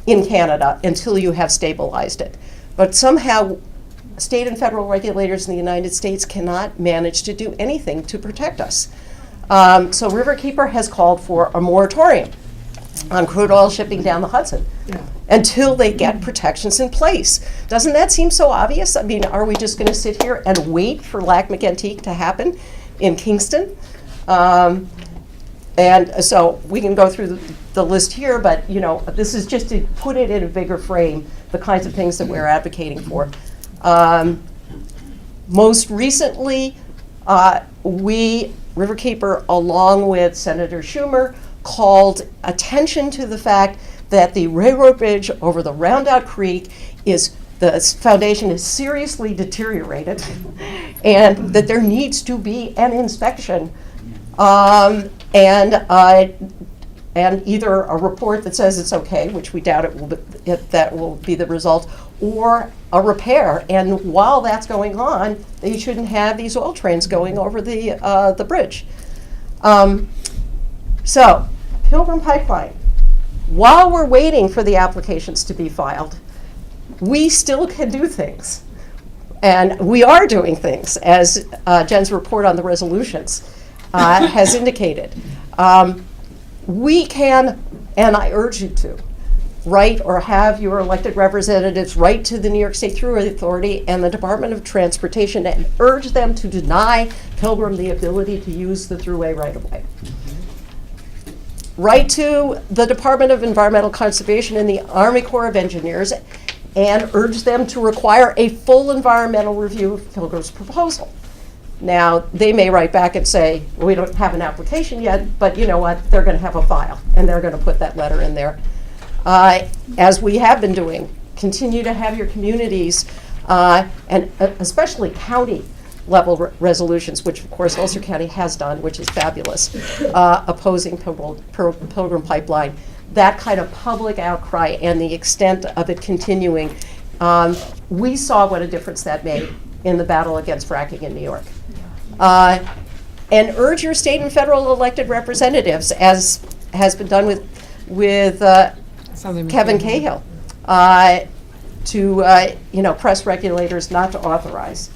in Canada until you have stabilized it. But somehow, state and federal regulators in the United States cannot manage to do anything to protect us. So Riverkeeper has called for a moratorium on crude oil shipping down the Hudson until they get protections in place. Doesn't that seem so obvious? I mean, are we just going to sit here and wait for Lac-Mégantic to happen in Kingston? And so we can go through the list here, but this is just to put it in a bigger frame, the kinds of things that we're advocating for. Most recently, we, Riverkeeper, along with Senator Schumer, called attention to the fact that the railroad bridge over the Roundout Creek the foundation is seriously deteriorated and that there needs to be an inspection and either a report that says it's okay, which we doubt that will be the result, or a repair. And while that's going on, they shouldn't have these oil trains going over the bridge. So, Pilgrim Pipeline, while we're waiting for the applications to be filed, we still can do things. And we are doing things, as Jen's report on the resolutions has indicated. We can, and I urge you to, write or have your elected representatives write to the New York State Thruway Authority and the Department of Transportation and urge them to deny Pilgrim the ability to use the thruway right-of-way. Write to the Department of Environmental Conservation and the Army Corps of Engineers and urge them to require a full environmental review of Pilgrim's proposal. Now, they may write back and say, well, we don't have an application yet, but you know what, they're going to have a file, and they're going to put that letter in there. As we have been doing, continue to have your communities, and especially county-level resolutions, which of course Ulster County has done, which is fabulous, opposing Pilgrim Pipeline. That kind of public outcry and the extent of it continuing, we saw what a difference that made in the battle against fracking in New York. And urge your state and federal elected representatives, as has been done with Kevin Cahill, to press regulators not to authorize.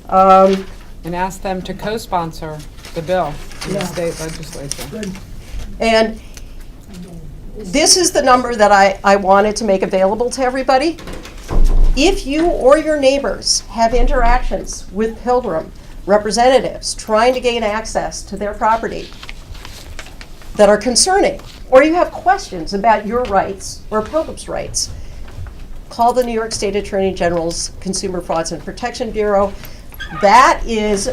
And ask them to co-sponsor the bill in the state legislature.
And this is the number that I wanted to make available to everybody. If you or your neighbors have interactions with Pilgrim representatives trying to gain access to their property that are concerning, or you have questions about your rights or Pilgrim's rights, call the New York State Attorney General's Consumer Frauds and Protection Bureau. That is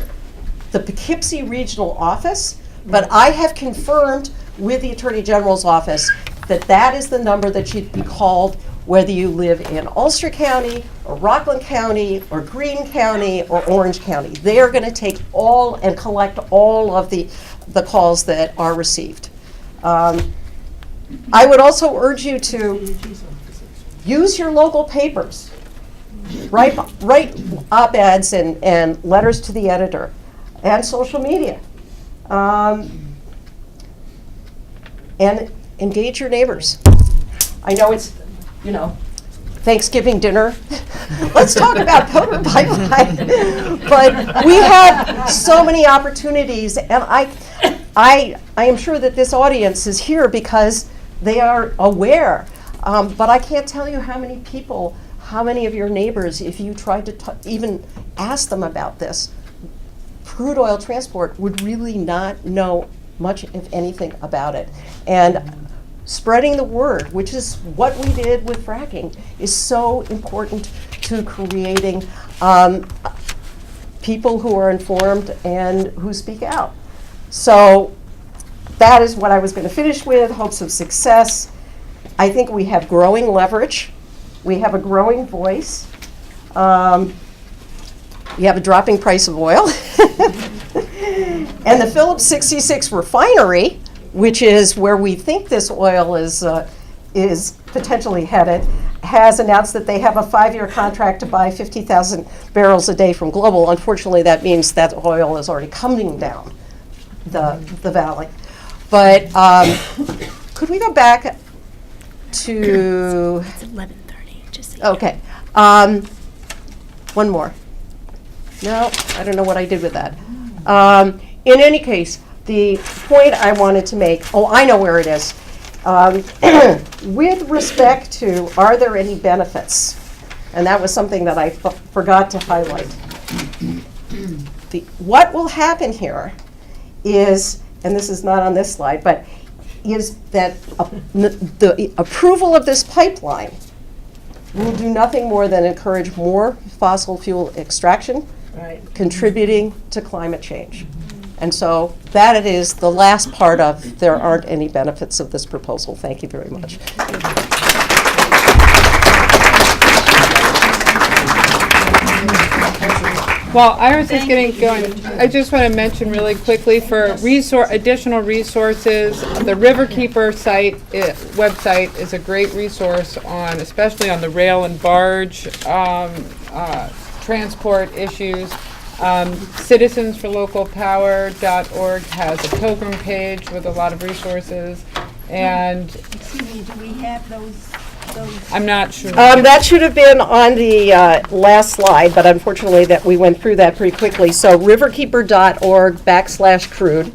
the Poughkeepsie Regional Office, but I have confirmed with the Attorney General's office that that is the number that should be called whether you live in Ulster County or Rockland County or Greene County or Orange County. They are going to take all and collect all of the calls that are received. I would also urge you to use your local papers. Write op-eds and letters to the editor and social media. And engage your neighbors. I know it's, Thanksgiving dinner. Let's talk about Pilgrim Pipeline. But we have so many opportunities, and I am sure that this audience is here because they are aware. But I can't tell you how many people, how many of your neighbors, if you tried to even ask them about this, crude oil transport would really not know much, if anything, about it. And spreading the word, which is what we did with fracking, is so important to creating people who are informed and who speak out. So that is what I was going to finish with, hopes of success. I think we have growing leverage. We have a growing voice. You have a dropping price of oil. And the Phillips 66 refinery, which is where we think this oil is potentially headed, has announced that they have a 5-year contract to buy 50,000 barrels a day from Global. Unfortunately, that means that oil is already coming down the valley. But could we go back to...
It's 11:30, just so you know.
Okay. One more. No, I don't know what I did with that. In any case, the point I wanted to make, I know where it is. With respect to, are there any benefits? And that was something that I forgot to highlight. What will happen here is, and this is not on this slide, but is that the approval of this pipeline will do nothing more than encourage more fossil fuel extraction, contributing to climate change. And so that it is the last part of there aren't any benefits of this proposal. Thank you very much.
While Iris is getting going, I just want to mention really quickly for additional resources, the Riverkeeper website is a great resource on, especially on the rail and barge transport issues. Citizensforlocalpower.org has a Pilgrim page with a lot of resources, and
Excuse me, do we have those?
I'm not sure.
That should have been on the last slide, but unfortunately that we went through that pretty quickly. So riverkeeper.org/crude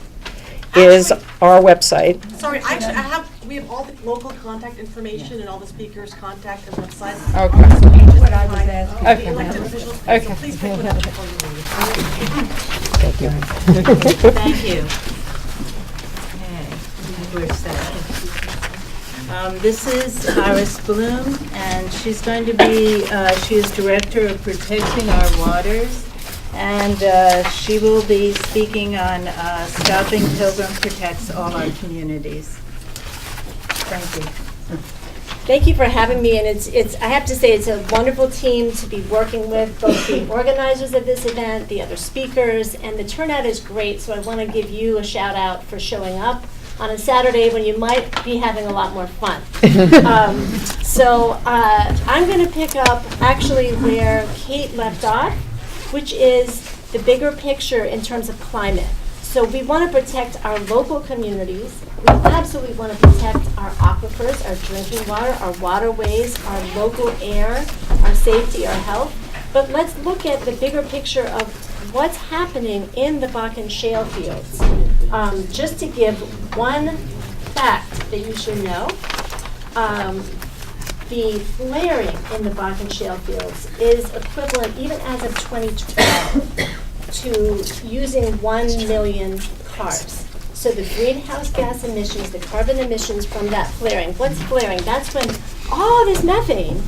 is our website.
Sorry, actually, we have all the local contact information and all the speakers' contact and websites.
Okay.
What I was asking.
Okay.
The elected officials,
Okay.
so please pick one up before you leave.
Thank you.
Thank you. Okay, I think we're set. This is Iris Bloom, and she's going to be, she is Director of Protecting Our Waters, and she will be speaking on Stopping Pilgrim Protects All Our Communities. Thank you.
Thank you for having me, and it's I have to say it's a wonderful team to be working with, both the organizers of this event, the other speakers, and the turnout is great, so I want to give you a shout out for showing up on a Saturday when you might be having a lot more fun. I'm going to pick up actually where Kate left off, which is the bigger picture in terms of climate. So we want to protect our local communities. We absolutely want to protect our aquifers, our drinking water, our waterways, our local air, our safety, our health. But let's look at the bigger picture of what's happening in the Bakken shale fields. Just to give one fact that you should know, the flaring in the Bakken shale fields is equivalent, even as of 2012, to using 1 million cars. So the greenhouse gas emissions, the carbon emissions from that flaring, what's flaring? That's when all this methane,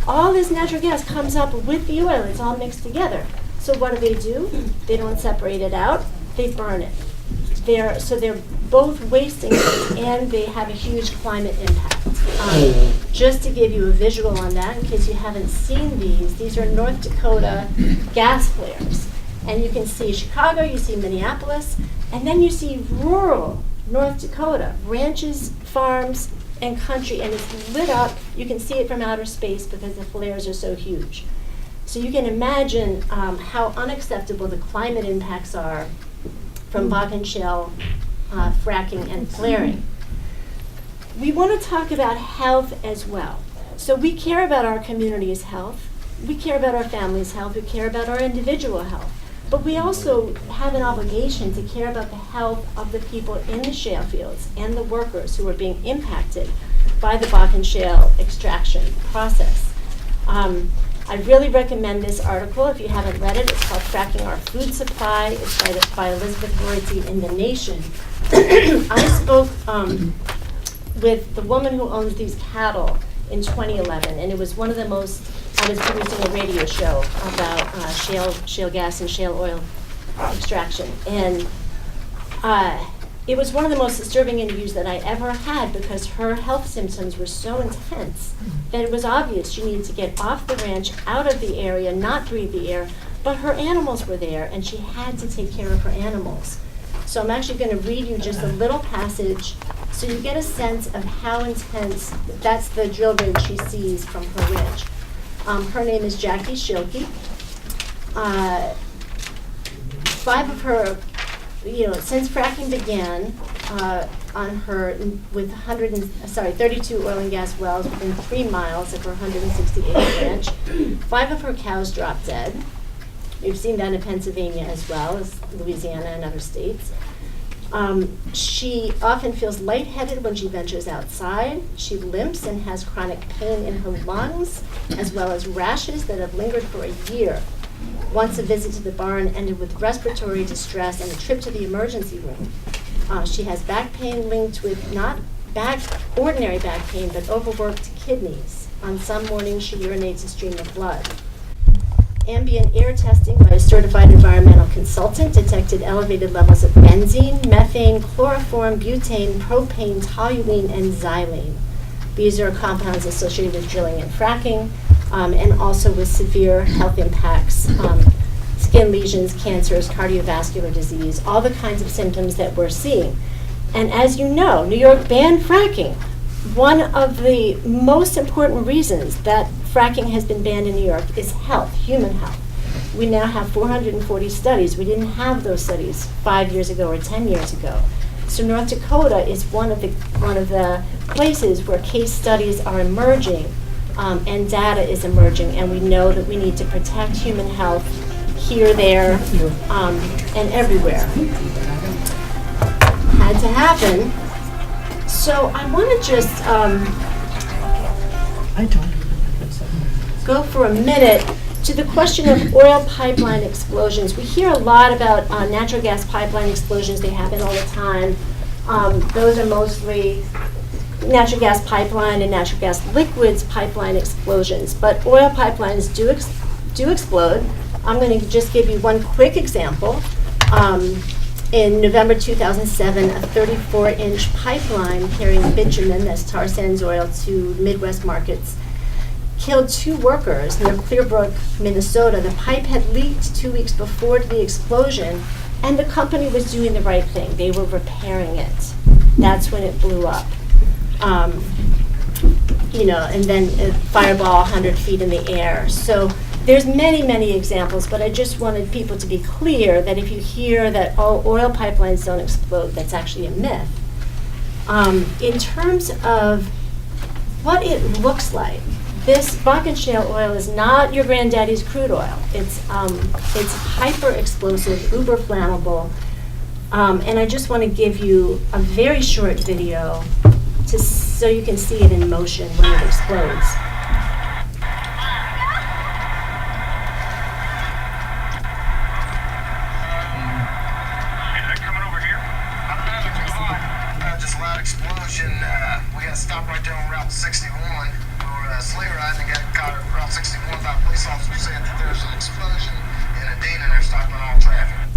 all this natural gas comes up with the oil. It's all mixed together. So what do? They don't separate it out. They burn it. They're both wasting it, and they have a huge climate impact. Just to give you a visual on that, in case you haven't seen these are North Dakota gas flares. And you can see Chicago, you see Minneapolis, and then you see rural North Dakota, ranches, farms, and country, and it's lit up. You can see it from outer space because the flares are so huge. So you can imagine how unacceptable the climate impacts are from Bakken shale fracking and flaring. We want to talk about health as well. So we care about our community's health, we care about our family's health, we care about our individual health. But we also have an obligation to care about the health of the people in the shale fields and the workers who are being impacted by the Bakken shale extraction process. I really recommend this article. If you haven't read it, it's called Fracking Our Food Supply. It's by Elizabeth Royce in The Nation. I spoke with the woman who owns these cattle in 2011, and it was one of the most, I was producing a radio show about shale gas and shale oil extraction. And it was one of the most disturbing interviews that I ever had because her health symptoms were so intense that it was obvious she needed to get off the ranch, out of the area, not breathe the air, but her animals were there and she had to take care of her animals. So I'm actually going to read you just a little passage so you get a sense of how intense, that's the drill rig she sees from her ranch. Her name is Jackie Schilke. 5 of her, since fracking began on her with 32 oil and gas wells within 3 miles of her 160-acre ranch, 5 of her cows dropped dead. You've seen that in Pennsylvania as well as Louisiana and other states. She often feels lightheaded when she ventures outside. She limps and has chronic pain in her lungs, as well as rashes that have lingered for a year. Once a visit to the barn ended with respiratory distress and a trip to the emergency room. She has back pain linked with not ordinary back pain, but overworked kidneys. On some mornings, she urinates a stream of blood. Ambient air testing by a certified environmental consultant detected elevated levels of benzene, methane, chloroform, butane, propane, toluene, and xylene. These are compounds associated with drilling and fracking, and also with severe health impacts, skin lesions, cancers, cardiovascular disease, all the kinds of symptoms that we're seeing. And as you know, New York banned fracking. One of the most important reasons that fracking has been banned in New York is health, human health. We now have 440 studies. We didn't have those studies 5 years ago or 10 years ago. So North Dakota is one of the places where case studies are emerging and data is emerging, and we know that we need to protect human health here, there, and everywhere. had to happen. So I want to just go for a minute to the question of oil pipeline explosions. We hear a lot about natural gas pipeline explosions. They happen all the time. Those are mostly natural gas pipeline and natural gas liquids pipeline explosions. But oil pipelines do explode. I'm going to just give you one quick example. In November 2007, a 34-inch pipeline carrying bitumen, that's tar sands oil, to Midwest markets, killed 2 workers near Clearbrook, Minnesota. The pipe had leaked 2 weeks before the explosion, and the company was doing the right thing. They were repairing it. That's when it blew up. And then a fireball 100 feet in the air. So there's many examples, but I just wanted people to be clear that if you hear that oil pipelines don't explode, that's actually a myth. In terms of what it looks like, this Bakken shale oil is not your granddaddy's crude oil. It's hyper explosive, uber flammable, and I just want to give you a very short video so you can see it in motion when it explodes.
Just a loud explosion. We got stopped right there on Route 61. We were sleigh riding and got caught at Route 61 by a police officer saying that there's an explosion in a date and they're stopping all traffic.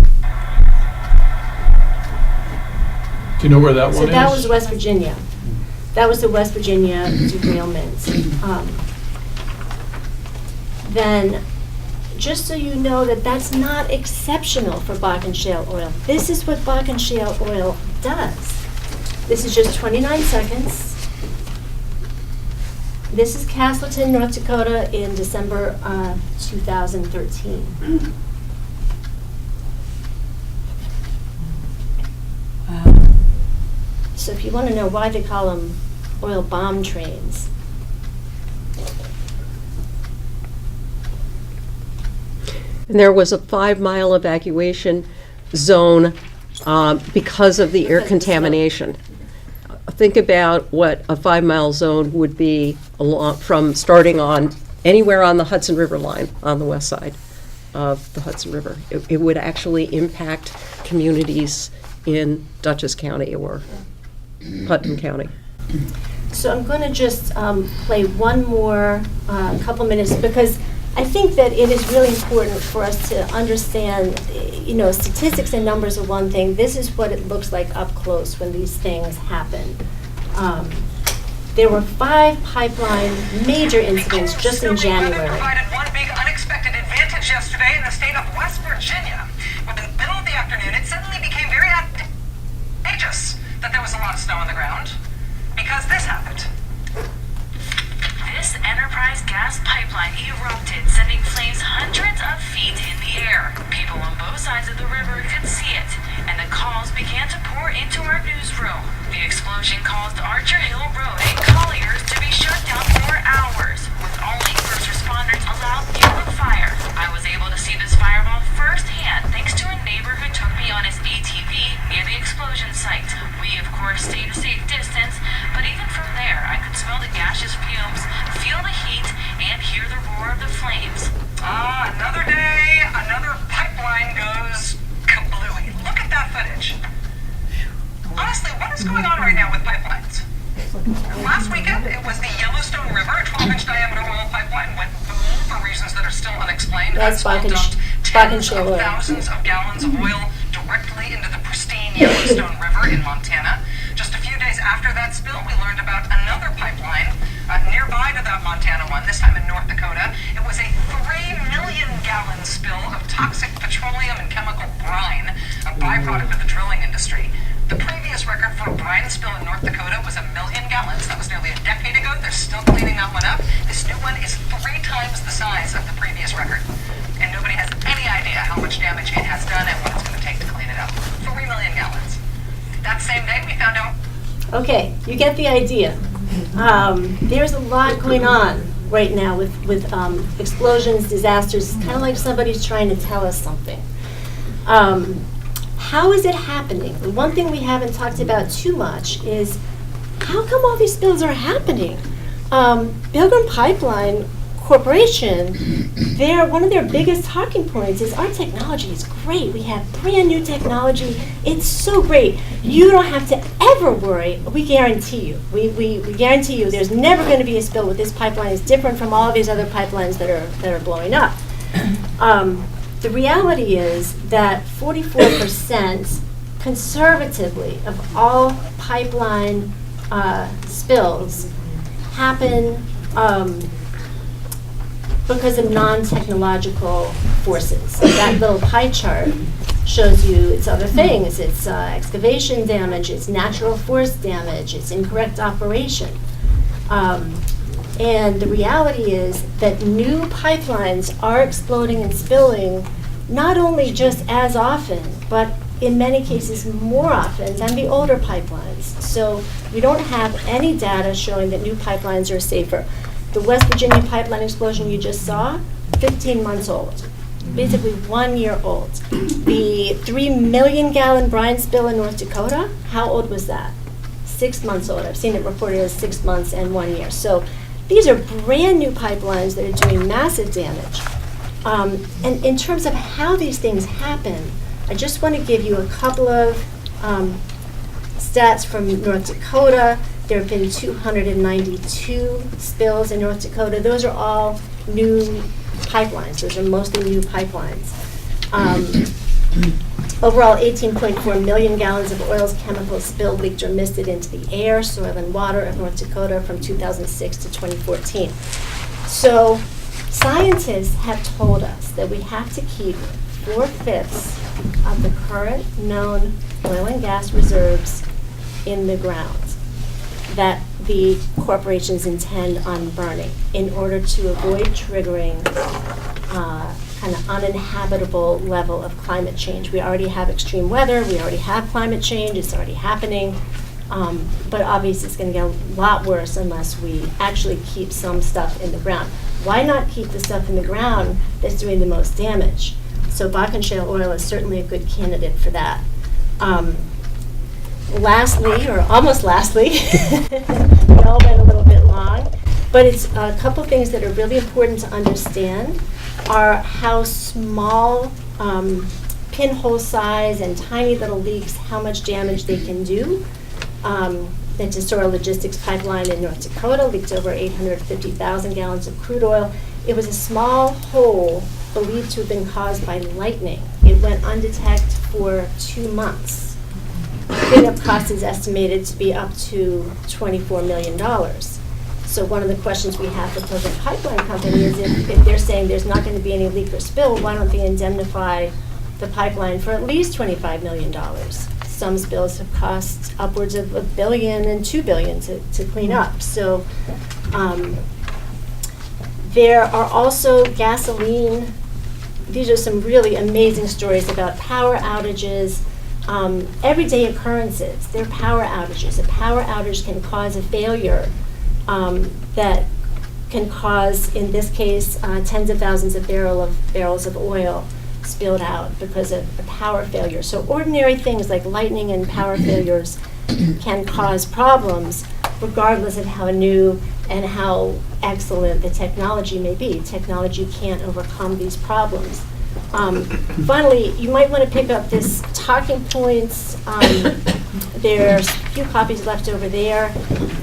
Do you know where that one is?
So that was West Virginia. That was the West Virginia derailment. Then, just so you know that that's not exceptional for Bakken shale oil. This is what Bakken shale oil does. This is just 29 seconds. This is Castleton, North Dakota in December 2013. So if you want to know why they call them oil bomb trains.
And there was a 5-mile evacuation zone because of the air contamination. Think about what a 5-mile zone would be from starting on anywhere on the Hudson River line on the west side of the Hudson River. It would actually impact communities in Dutchess County or Putnam County.
So I'm going to just play one more couple minutes because I think that it is really important for us to understand, statistics and numbers are one thing. This is what it looks like up close when these things happen. There were 5 pipeline major incidents just in January.
Provided one big unexpected advantage yesterday in the state of West Virginia. But in the middle of the afternoon, it suddenly became very advantageous that there was a lot of snow on the ground because this happened.
This Enterprise gas pipeline erupted, sending flames hundreds of feet in the air. People on both sides of the river could see it, and the calls began to pour into our newsroom. The explosion caused Archer Hill Road and Colliers to be shut down for hours, with only first responders allowed near the fire. I was able to see this fireball firsthand thanks to a neighbor who took me on his ATV near the explosion site. We, of course, stayed a safe distance, but even from there, I could smell the gaseous fumes, feel the heat, and hear the roar of the flames.
Another day, another pipeline goes kablooey. Look at that footage. Honestly, what is going on right now with pipelines? Last weekend, it was the Yellowstone River, a 12-inch diameter oil pipeline, went boom for reasons that are still unexplained.
That's
Bakken
dumped
tens
shale
of
oil.
thousands of gallons of oil directly into the pristine Yellowstone River in Montana. Just a few days after that spill, we learned about another pipeline nearby to that Montana one, this time in North Dakota. It was a 3 million gallon spill of toxic petroleum and chemical brine, a byproduct of the drilling industry. The previous record for a brine spill in North Dakota was 1 million gallons. That was nearly a decade ago. They're still cleaning that one up. This new one is 3 times the size of the previous record. And nobody has any idea how much damage it has done and what it's going to take to clean it up. 3 million gallons. That same day, we found out.
Okay, you get the idea. There's a lot going on right now with explosions, disasters. It's kind of like somebody's trying to tell us something. how is it happening? The one thing we haven't talked about too much is how come all these spills are happening? Pilgrim Pipeline Corporation, one of their biggest talking points is our technology is great. We have brand new technology. It's so great. You don't have to ever worry. We guarantee you. We guarantee you there's never going to be a spill with this pipeline. It's different from all of these other pipelines that are blowing up. The reality is that 44% conservatively of all pipeline spills happen because of non-technological forces. That little pie chart shows you it's other things. It's excavation damage, it's natural force damage, it's incorrect operation. And the reality is that new pipelines are exploding and spilling not only just as often, but in many cases more often than the older pipelines. So we don't have any data showing that new pipelines are safer. The West Virginia pipeline explosion you just saw, 15 months old, basically 1 year old. The 3 million gallon brine spill in North Dakota, how old was that? 6 months old. I've seen it reported as 6 months and 1 year. So these are brand new pipelines that are doing massive damage. And in terms of how these things happen, I just want to give you a couple of stats from North Dakota. There have been 292 spills in North Dakota. Those are all new pipelines. Those are mostly new pipelines. Overall, 18.4 million gallons of oils, chemicals spilled, leaked, or misted into the air, soil, and water of North Dakota from 2006 to 2014. So scientists have told us that we have to keep 4/5 of the current known oil and gas reserves in the ground that the corporations intend on burning in order to avoid triggering kind of uninhabitable level of climate change. We already have extreme weather, we already have climate change, it's already happening, but obviously it's going to get a lot worse unless we actually keep some stuff in the ground. Why not keep the stuff in the ground that's doing the most damage? So Bakken shale oil is certainly a good candidate for that. Lastly, or almost lastly, we all went a little bit long, but it's a couple things that are really important to understand are how small pinhole size and tiny little leaks, how much damage they can do. The Tesoro Logistics Pipeline in North Dakota leaked over 850,000 gallons of crude oil. It was a small hole believed to have been caused by lightning. It went undetected for 2 months. Cleanup cost is estimated to be up to $24 million. So one of the questions we have for Pilgrim Pipeline Company is if they're saying there's not going to be any leak or spill, why don't they indemnify the pipeline for at least $25 million? Some spills have cost upwards of $1 billion and $2 billion to clean up. So there are also gasoline. These are some really amazing stories about power outages. Everyday occurrences, they're power outages. A power outage can cause a failure that can cause, in this case, tens of thousands of barrels of oil spilled out because of a power failure. So ordinary things like lightning and power failures can cause problems regardless of how new and how excellent the technology may be. Technology can't overcome these problems. Finally, you might want to pick up this talking points. There's a few copies left over there.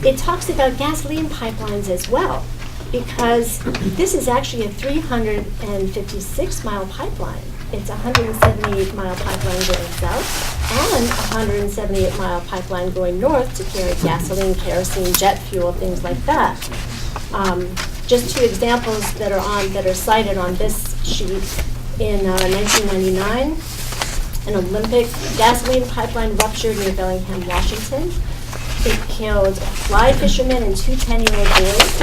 It talks about gasoline pipelines as well, because this is actually a 356-mile pipeline. It's a 178-mile pipeline going south and a 178-mile pipeline going north to carry gasoline, kerosene, jet fuel, things like that. Just two examples that are cited on this sheet. In 1999, an Olympic gasoline pipeline ruptured near Bellingham, Washington. It killed a fly fisherman and 2 10-year-old boys.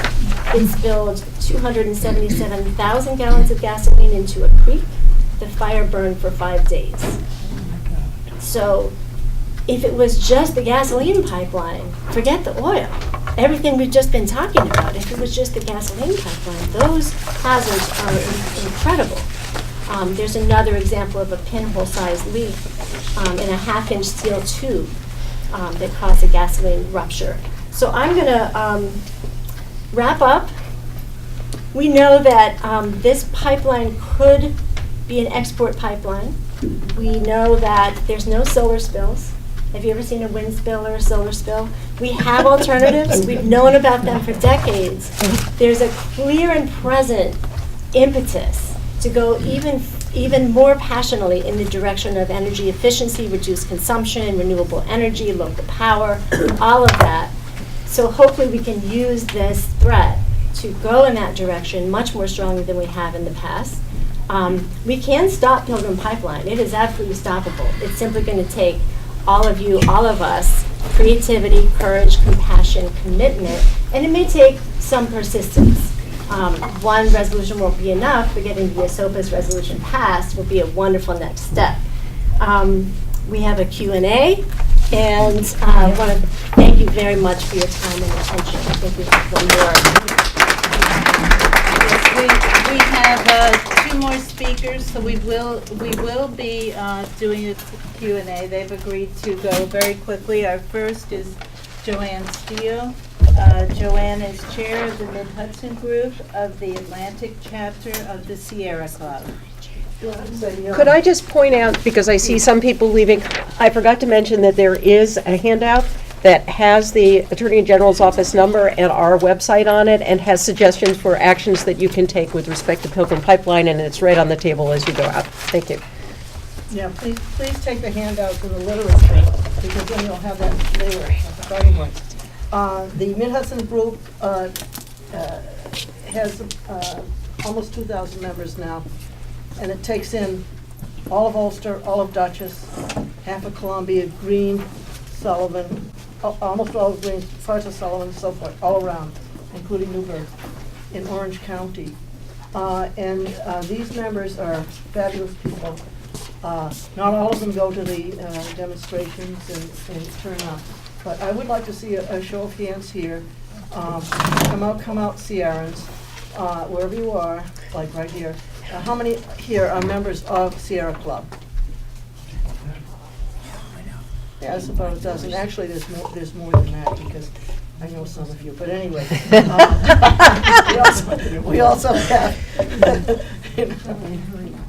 It spilled 277,000 gallons of gasoline into a creek. The fire burned for 5 days. So if it was just the gasoline pipeline, forget the oil. Everything we've just been talking about, if it was just the gasoline pipeline, those hazards are incredible. There's another example of a pinhole-sized leak in a half-inch steel tube that caused a gasoline rupture. So I'm going to wrap up. We know that this pipeline could be an export pipeline. We know that there's no solar spills. Have you ever seen a wind spill or a solar spill? We have alternatives. We've known about them for decades. There's a clear and present impetus to go even more passionately in the direction of energy efficiency, reduced consumption, renewable energy, local power, all of that. So hopefully we can use this threat to go in that direction much more strongly than we have in the past. We can stop Pilgrim Pipeline. It is absolutely stoppable. It's simply going to take all of you, all of us, creativity, courage, compassion, commitment, and it may take some persistence. One resolution won't be enough, but getting the Esopus resolution passed will be a wonderful next step. We have a Q&A, and I want to thank you very much for your time and attention. I think we have one more.
We have 2 more speakers, so we will be doing a Q&A. They've agreed to go very quickly. Our first is Joanne Steele. Joanne is chair of the Mid-Hudson Group of the Atlantic chapter of the Sierra Club.
Could I just point out, because I see some people leaving, I forgot to mention that there is a handout that has the Attorney General's office number and our website on it, and has suggestions for actions that you can take with respect to Pilgrim Pipeline, and it's right on the table as you go out. Thank you.
Yeah, please take the handout to the literacy, because then you'll have that later as a starting point. The Mid-Hudson Group has almost 2,000 members now, and it takes in all of Ulster, all of Dutchess, half of Columbia, Greene, Sullivan, almost all of Greene, parts of Sullivan, so forth, all around, including Newburgh in Orange County. And these members are fabulous people. Not all of them go to the demonstrations and turn up, but I would like to see a show of hands here. Come out, Sierrans, wherever you are, like right here. How many here are members of Sierra Club? Yeah, it's about a dozen. Actually, there's more than that, because I know some of you. But anyway, we also have.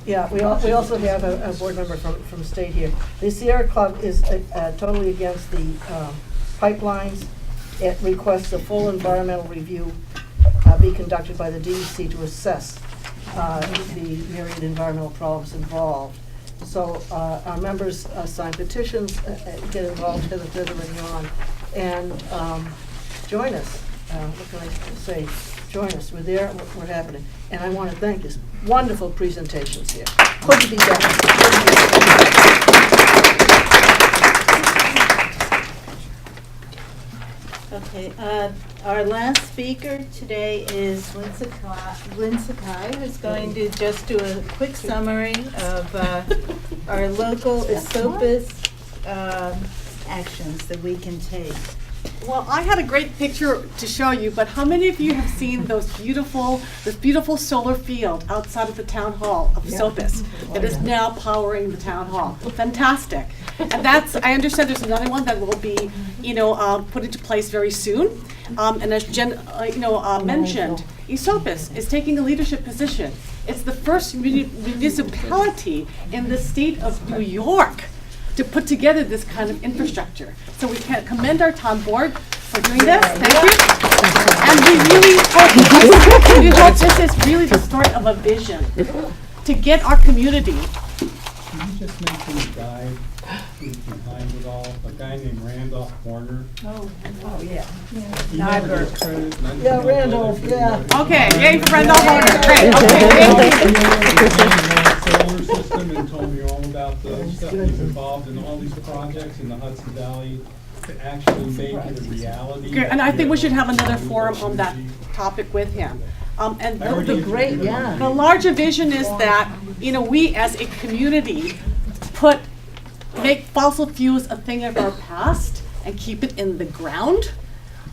Yeah, we also have a board member from state here. The Sierra Club is totally against the pipelines. It requests a full environmental review be conducted by the DEC to assess the myriad environmental problems involved. So our members sign petitions, get involved hither and yon, and join us. What can I say? Join us. We're there. We're happening. And I want to thank you. Wonderful presentations here. Couldn't be better.
Okay, our last speaker today is Lynn Sakai, who's going to just do a quick summary of our local Esopus actions that we can take.
Well, I had a great picture to show you, but how many of you have seen this beautiful solar field outside of the town hall of Esopus that is now powering the town hall? Fantastic. And I understand there's another one that will be, put into place very soon. And as Jen, mentioned, Esopus is taking a leadership position. It's the first municipality in the state of New York to put together this kind of infrastructure. So we can commend our town board for doing this. Thank you. And we really hope this is really the start of a vision to get our community.
Can you just mention the guy who's behind it all? A guy named Randolph Warner.
Oh yeah.
He never gets credit.
Yeah, Randolph. Yeah.
Okay. Yay for Randolph Warner. Great. Okay. Thank you.
Solar system and told me all about the stuff he's involved in all these projects in the Hudson Valley to actually make it a reality.
Good. And I think we should have another forum on that topic with him. And the larger vision is that we as a community make fossil fuels a thing of our past and keep it in the ground,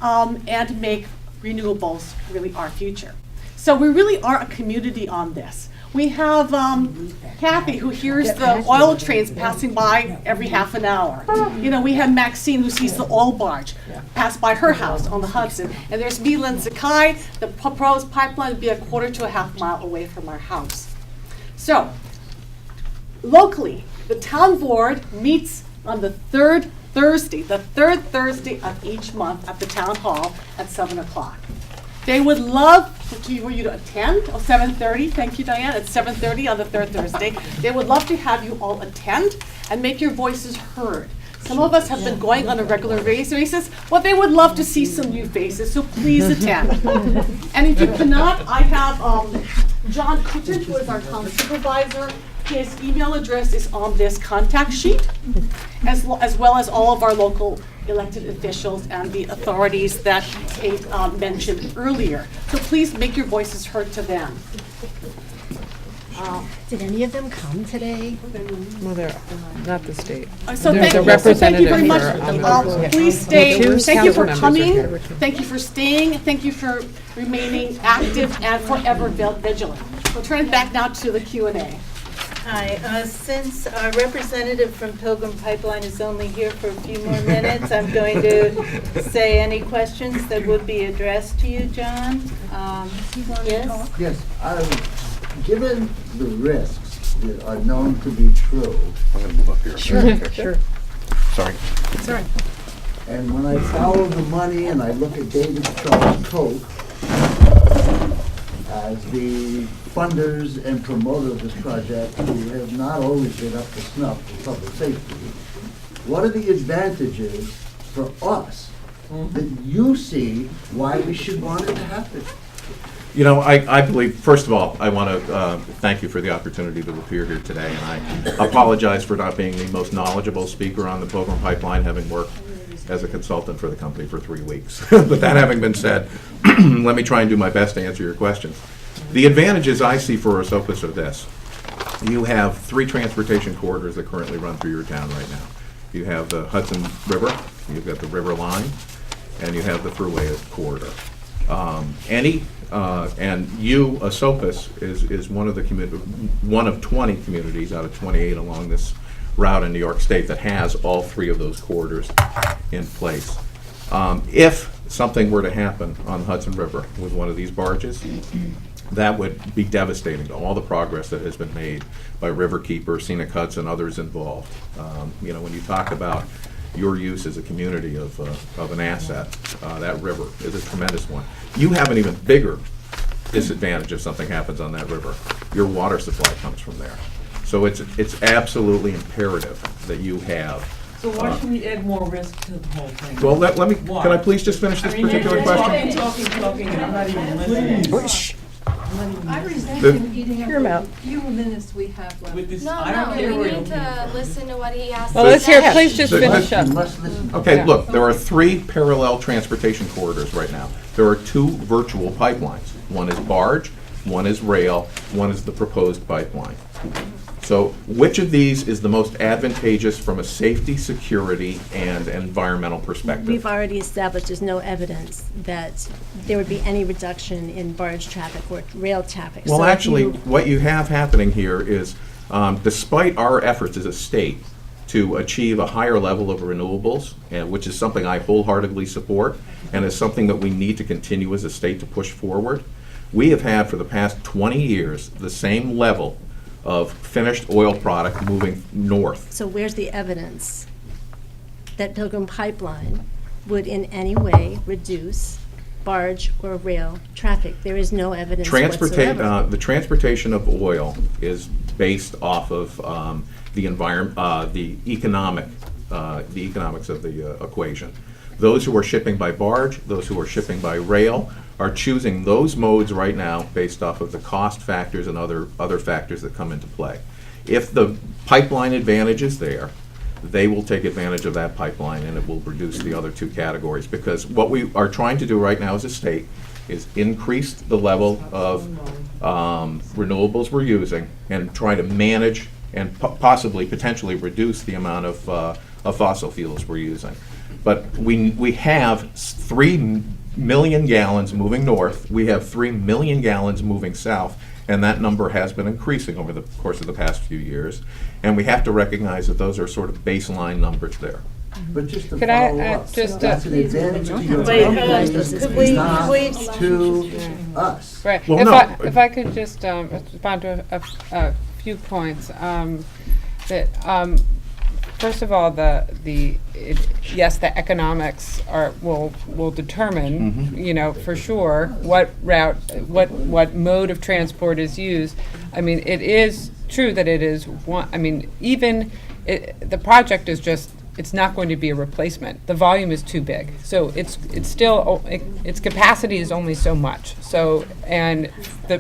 and make renewables really our future. So we really are a community on this. We have Kathy, who hears the oil trains passing by every half an hour. You know, we have Maxine, who sees the oil barge pass by her house on the Hudson. And there's me, Lynn Sakai. The proposed pipeline would be 1/4 to a half mile away from our house. So, locally, the town board meets on the third Thursday of each month at the town hall at 7 o'clock. They would love for you to attend, 7:30, thank you, Diane, it's 7:30 on the third Thursday. They would love to have you all attend and make your voices heard. Some of us have been going on a regular basis, but they would love to see some new faces, so please attend. And if you cannot, I have John Kutin, who is our town supervisor. His email address is on this contact sheet, as well as all of our local elected officials and the authorities that Kate mentioned earlier. So please make your voices heard to them.
Did any of them come today?
Well, they're not the state.
So thank you very much. Please stay. Thank you for coming. Thank you for staying. Thank you for remaining active and forever vigilant. We'll turn it back now to the Q&A.
Hi, since our representative from Pilgrim Pipeline is only here for a few more minutes, I'm going to say any questions that would be addressed to you, John. Yes?
Yes, given the risks that are known to be true.
I'm going to move up here.
Sure.
Sorry.
Sorry.
And when I follow the money and I look at David Charles Koch as the funders and promoters of this project, who have not always been up to snuff with public safety, what are the advantages for us that you see why we should want it to happen?
You know, I believe, first of all, I want to thank you for the opportunity to appear here today, and I apologize for not being the most knowledgeable speaker on the Pilgrim Pipeline, having worked as a consultant for the company for 3 weeks. But that having been said, let me try and do my best to answer your questions. The advantages I see for Esopus are this. You have 3 transportation corridors that currently run through your town right now. You have the Hudson River, you've got the River Line, and you have the Thruway corridor. And Esopus is one of 20 communities out of 28 along this route in New York State that has all 3 of those corridors in place. If something were to happen on the Hudson River with one of these barges, that would be devastating to all the progress that has been made by Riverkeeper, Scenic Hudson, others involved. You know, when you talk about your use as a community of an asset, that river is a tremendous one. You have an even bigger disadvantage if something happens on that river. Your water supply comes from there. So it's absolutely imperative that you have.
So why should we add more risk to the whole thing?
Well, let me, can I please just finish this particular question?
Talking, and I'm not even listening.
I resent
The-
him eating up
Hear him
the
out.
few minutes we have left.
With this,
No,
I don't
no,
care
we
where
need to listen to what he has
Well,
to
let's hear,
say.
please just finish up.
You must listen.
Okay, look, there are 3 parallel transportation corridors right now. There are 2 virtual pipelines. One is barge, one is rail, one is the proposed pipeline. So which of these is the most advantageous from a safety, security, and environmental perspective?
We've already established there's no evidence that there would be any reduction in barge traffic or rail traffic.
Well,
So if
actually,
you-
what you have happening here is, despite our efforts as a state to achieve a higher level of renewables, which is something I wholeheartedly support, and is something that we need to continue as a state to push forward, we have had for the past 20 years the same level of finished oil product moving north.
So where's the evidence that Pilgrim Pipeline would in any way reduce barge or rail traffic? There is no evidence whatsoever.
The transportation of oil is based off of the environment, the economics of the equation. Those who are shipping by barge, those who are shipping by rail, are choosing those modes right now based off of the cost factors and other factors that come into play. If the pipeline advantage is there, they will take advantage of that pipeline and it will reduce the other 2 categories, because what we are trying to do right now as a state is increase the level of renewables we're using and try to manage and potentially reduce the amount of fossil fuels we're using. But we have 3 million gallons moving north, we have 3 million gallons moving south, and that number has been increasing over the course of the past few years. And we have to recognize that those are sort of baseline numbers there.
But just to
Could I,
follow up,
just,
that's an advantage to your
Wait, hold on.
company,
Could we
not
please-
to us.
Right,
Well,
if
no.
if I could just respond to a few points. First of all, yes, the economics will determine, you know, for sure, what route, what mode of transport is used. I mean, it is true that it is one, I mean, the project is just, it's not going to be a replacement. The volume is too big. So it's still, its capacity is only so much. So, and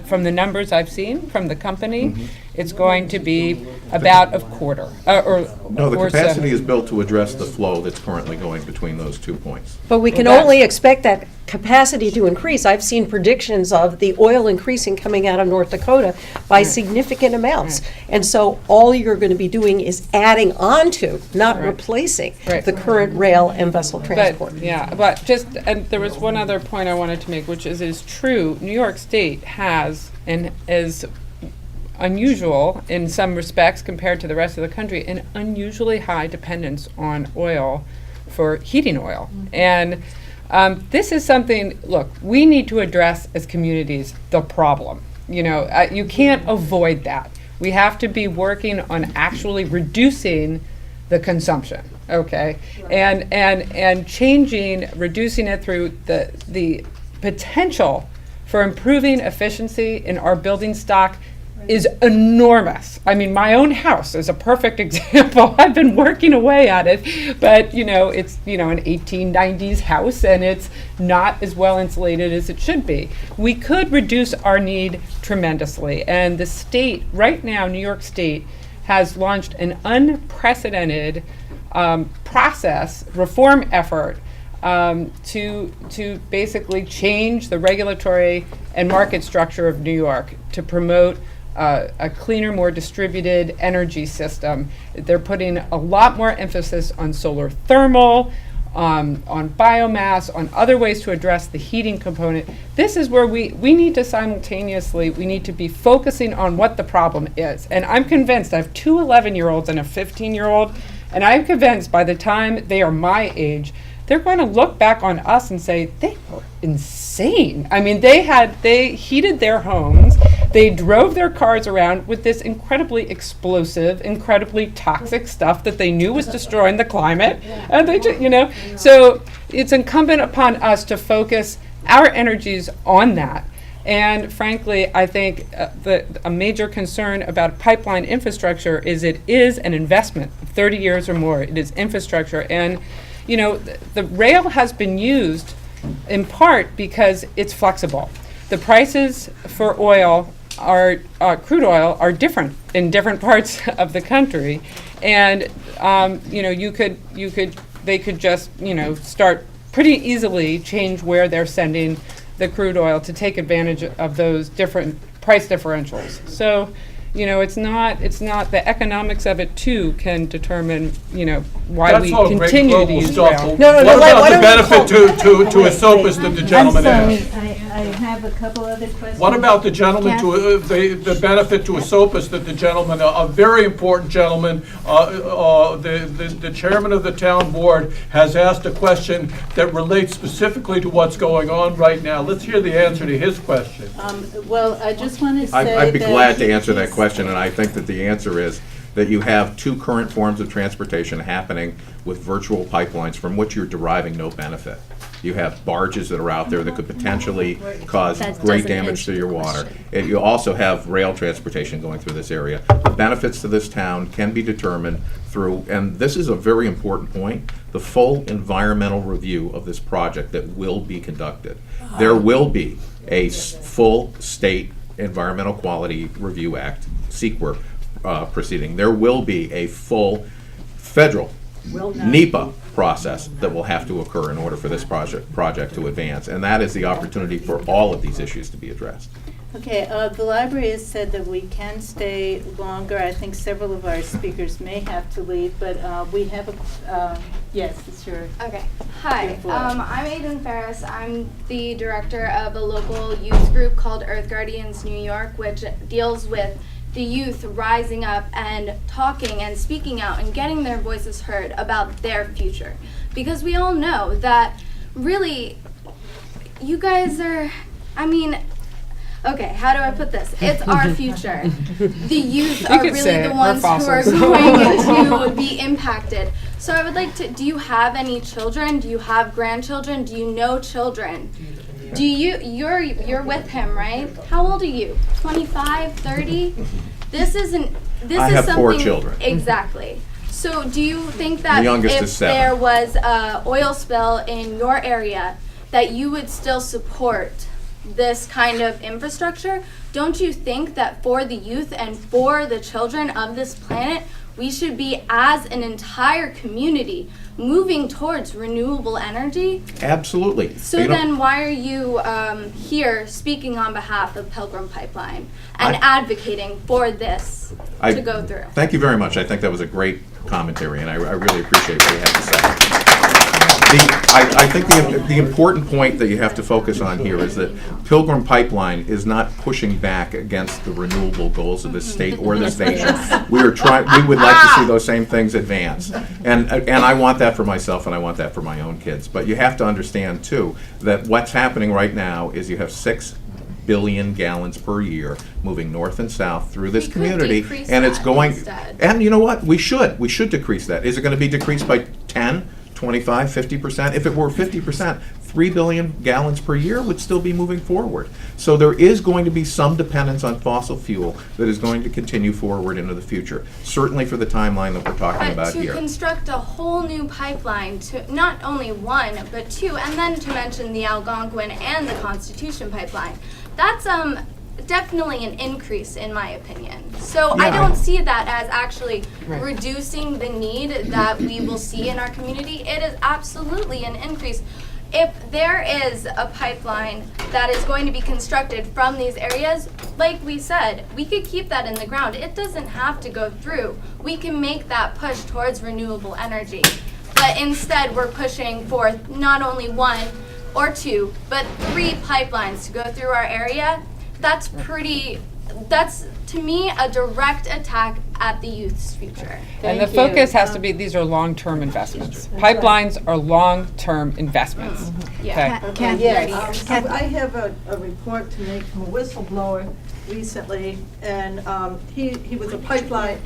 from the numbers I've seen from the company, it's going to be about a quarter,
No, the capacity is built to address the flow that's currently going between those 2 points.
But we can only expect that capacity to increase. I've seen predictions of the oil increasing coming out of North Dakota by significant amounts. And so all you're going to be doing is adding on to, not replacing, the current rail and vessel transport.
But just, and there was one other point I wanted to make, which is true. New York State has, and is unusual in some respects compared to the rest of the country, an unusually high dependence on oil for heating oil. And this is something, look, we need to address as communities the problem. You know, you can't avoid that. We have to be working on actually reducing the consumption, okay? And changing, reducing it through the potential for improving efficiency in our building stock is enormous. I mean, my own house is a perfect example. I've been working away at it, but you know, it's, you know, an 1890s house and it's not as well insulated as it should be. We could reduce our need tremendously, and the state, right now, New York State, has launched an unprecedented reform effort to basically change the regulatory and market structure of New York to promote a cleaner, more distributed energy system. They're putting a lot more emphasis on solar thermal, on biomass, on other ways to address the heating component. This is where we need to simultaneously, we need to be focusing on what the problem is. And I'm convinced, I have two 11-year-olds and a 15-year-old, and I'm convinced by the time they are my age, they're going to look back on us and say, they were insane. I mean, they heated their homes, they drove their cars around with this incredibly explosive, incredibly toxic stuff that they knew was destroying the climate. And they just, you know, so it's incumbent upon us to focus our energies on that. And frankly, I think a major concern about pipeline infrastructure is it is an investment of 30 years or more. It is infrastructure. And you know, the rail has been used in part because it's flexible. The prices for oil crude oil are different in different parts of the country, and you know, they could just, you know, start pretty easily change where they're sending the crude oil to take advantage of those different price differentials. So, you know, it's not the economics of it too can determine, you know, why we continue to use rail.
What about the benefit to Esopus that the gentleman asked?
I have a couple other questions.
What about the gentleman the benefit to Esopus that the gentleman, a very important gentleman, the chairman of the town board has asked a question that relates specifically to what's going on right now. Let's hear the answer to his question.
Well, I just want to say
I'd be glad to answer that question, and I think that the answer is that you have two current forms of transportation happening with virtual pipelines from which you're deriving no benefit. You have barges that are out there that could potentially cause great damage to your water. And you also have rail transportation going through this area. The benefits to this town can be determined through, and this is a very important point, the full environmental review of this project that will be conducted. There will be a full state Environmental Quality Review Act, SEQR, proceeding. There will be a full federal NEPA process that will have to occur in order for this project to advance, and that is the opportunity for all of these issues to be addressed.
Okay, the library has said that we can stay longer. I think several of our speakers may have to leave, but we have a, yes, it's your.
Okay. Hi,
Your floor.
I'm Aiden Ferris. I'm the director of a local youth group called Earth Guardians New York, which deals with the youth rising up and talking and speaking out and getting their voices heard about their future. Because we all know that really, you guys are, I mean, okay, how do I put this? It's our future. The youth are
could
really
say
the
it.
ones
We're
who are
fossils.
going to be impacted. So I would like to, do you have any children? Do you have grandchildren? Do you know children? Do you're with him, right? How old are you? 25, 30? This isn't, this
I
is
have
something.
4 children.
Exactly. So do you think that
The youngest
if
is 7.
there was a oil spill in your area, that you would still support this kind of infrastructure? Don't you think that for the youth and for the children of this planet, we should be, as an entire community, moving towards renewable energy?
Absolutely.
So then why are you here speaking on behalf of Pilgrim Pipeline and advocating for this to go through?
Thank you very much. I think that was a great commentary, and I really appreciate what you had to say. I think the important point that you have to focus on here is that Pilgrim Pipeline is not pushing back against the renewable goals of this state or this nation. We would like to see those same things advance. And I want that for myself, and I want that for my own kids. But you have to understand, too, that what's happening right now is you have 6 billion gallons per year moving north and south through this community, and it's going, and you know what, we should decrease that. Is it going to be decreased by 10, 25, 50%? If it were 50%, 3 billion gallons per year would still be moving forward. So there is going to be some dependence on fossil fuel that is going to continue forward into the future, certainly for the timeline that we're talking about
But
here.
to construct a whole new pipeline, to not only 1, but 2, and then to mention the Algonquin and the Constitution pipeline, that's definitely an increase in my opinion. So I don't see that as actually reducing the need that we will see in our community. It is absolutely an increase. If there is a pipeline that is going to be constructed from these areas, like we said, we could keep that in the ground. It doesn't have to go through. We can make that push towards renewable energy. But instead, we're pushing for not only 1 or 2, but 3 pipelines to go through our area. That's to me a direct attack at the youth's future.
And the focus has to be, these are long-term investments. Pipelines are long-term investments.
Yeah.
Okay.
Yes, I have a report to make from a whistleblower recently, and he was a pipeline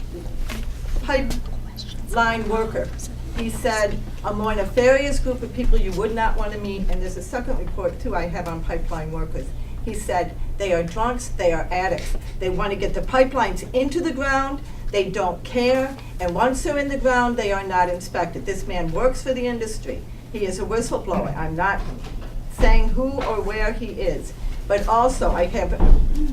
worker. He said, a more nefarious group of people you would not want to meet, and there's a second report too I have on pipeline workers. He said, they are drunks, they are addicts. They want to get the pipelines into the ground, they don't care, and once they're in the ground, they are not inspected. This man works for the industry. He is a whistleblower. I'm not saying who or where he is. But also, I have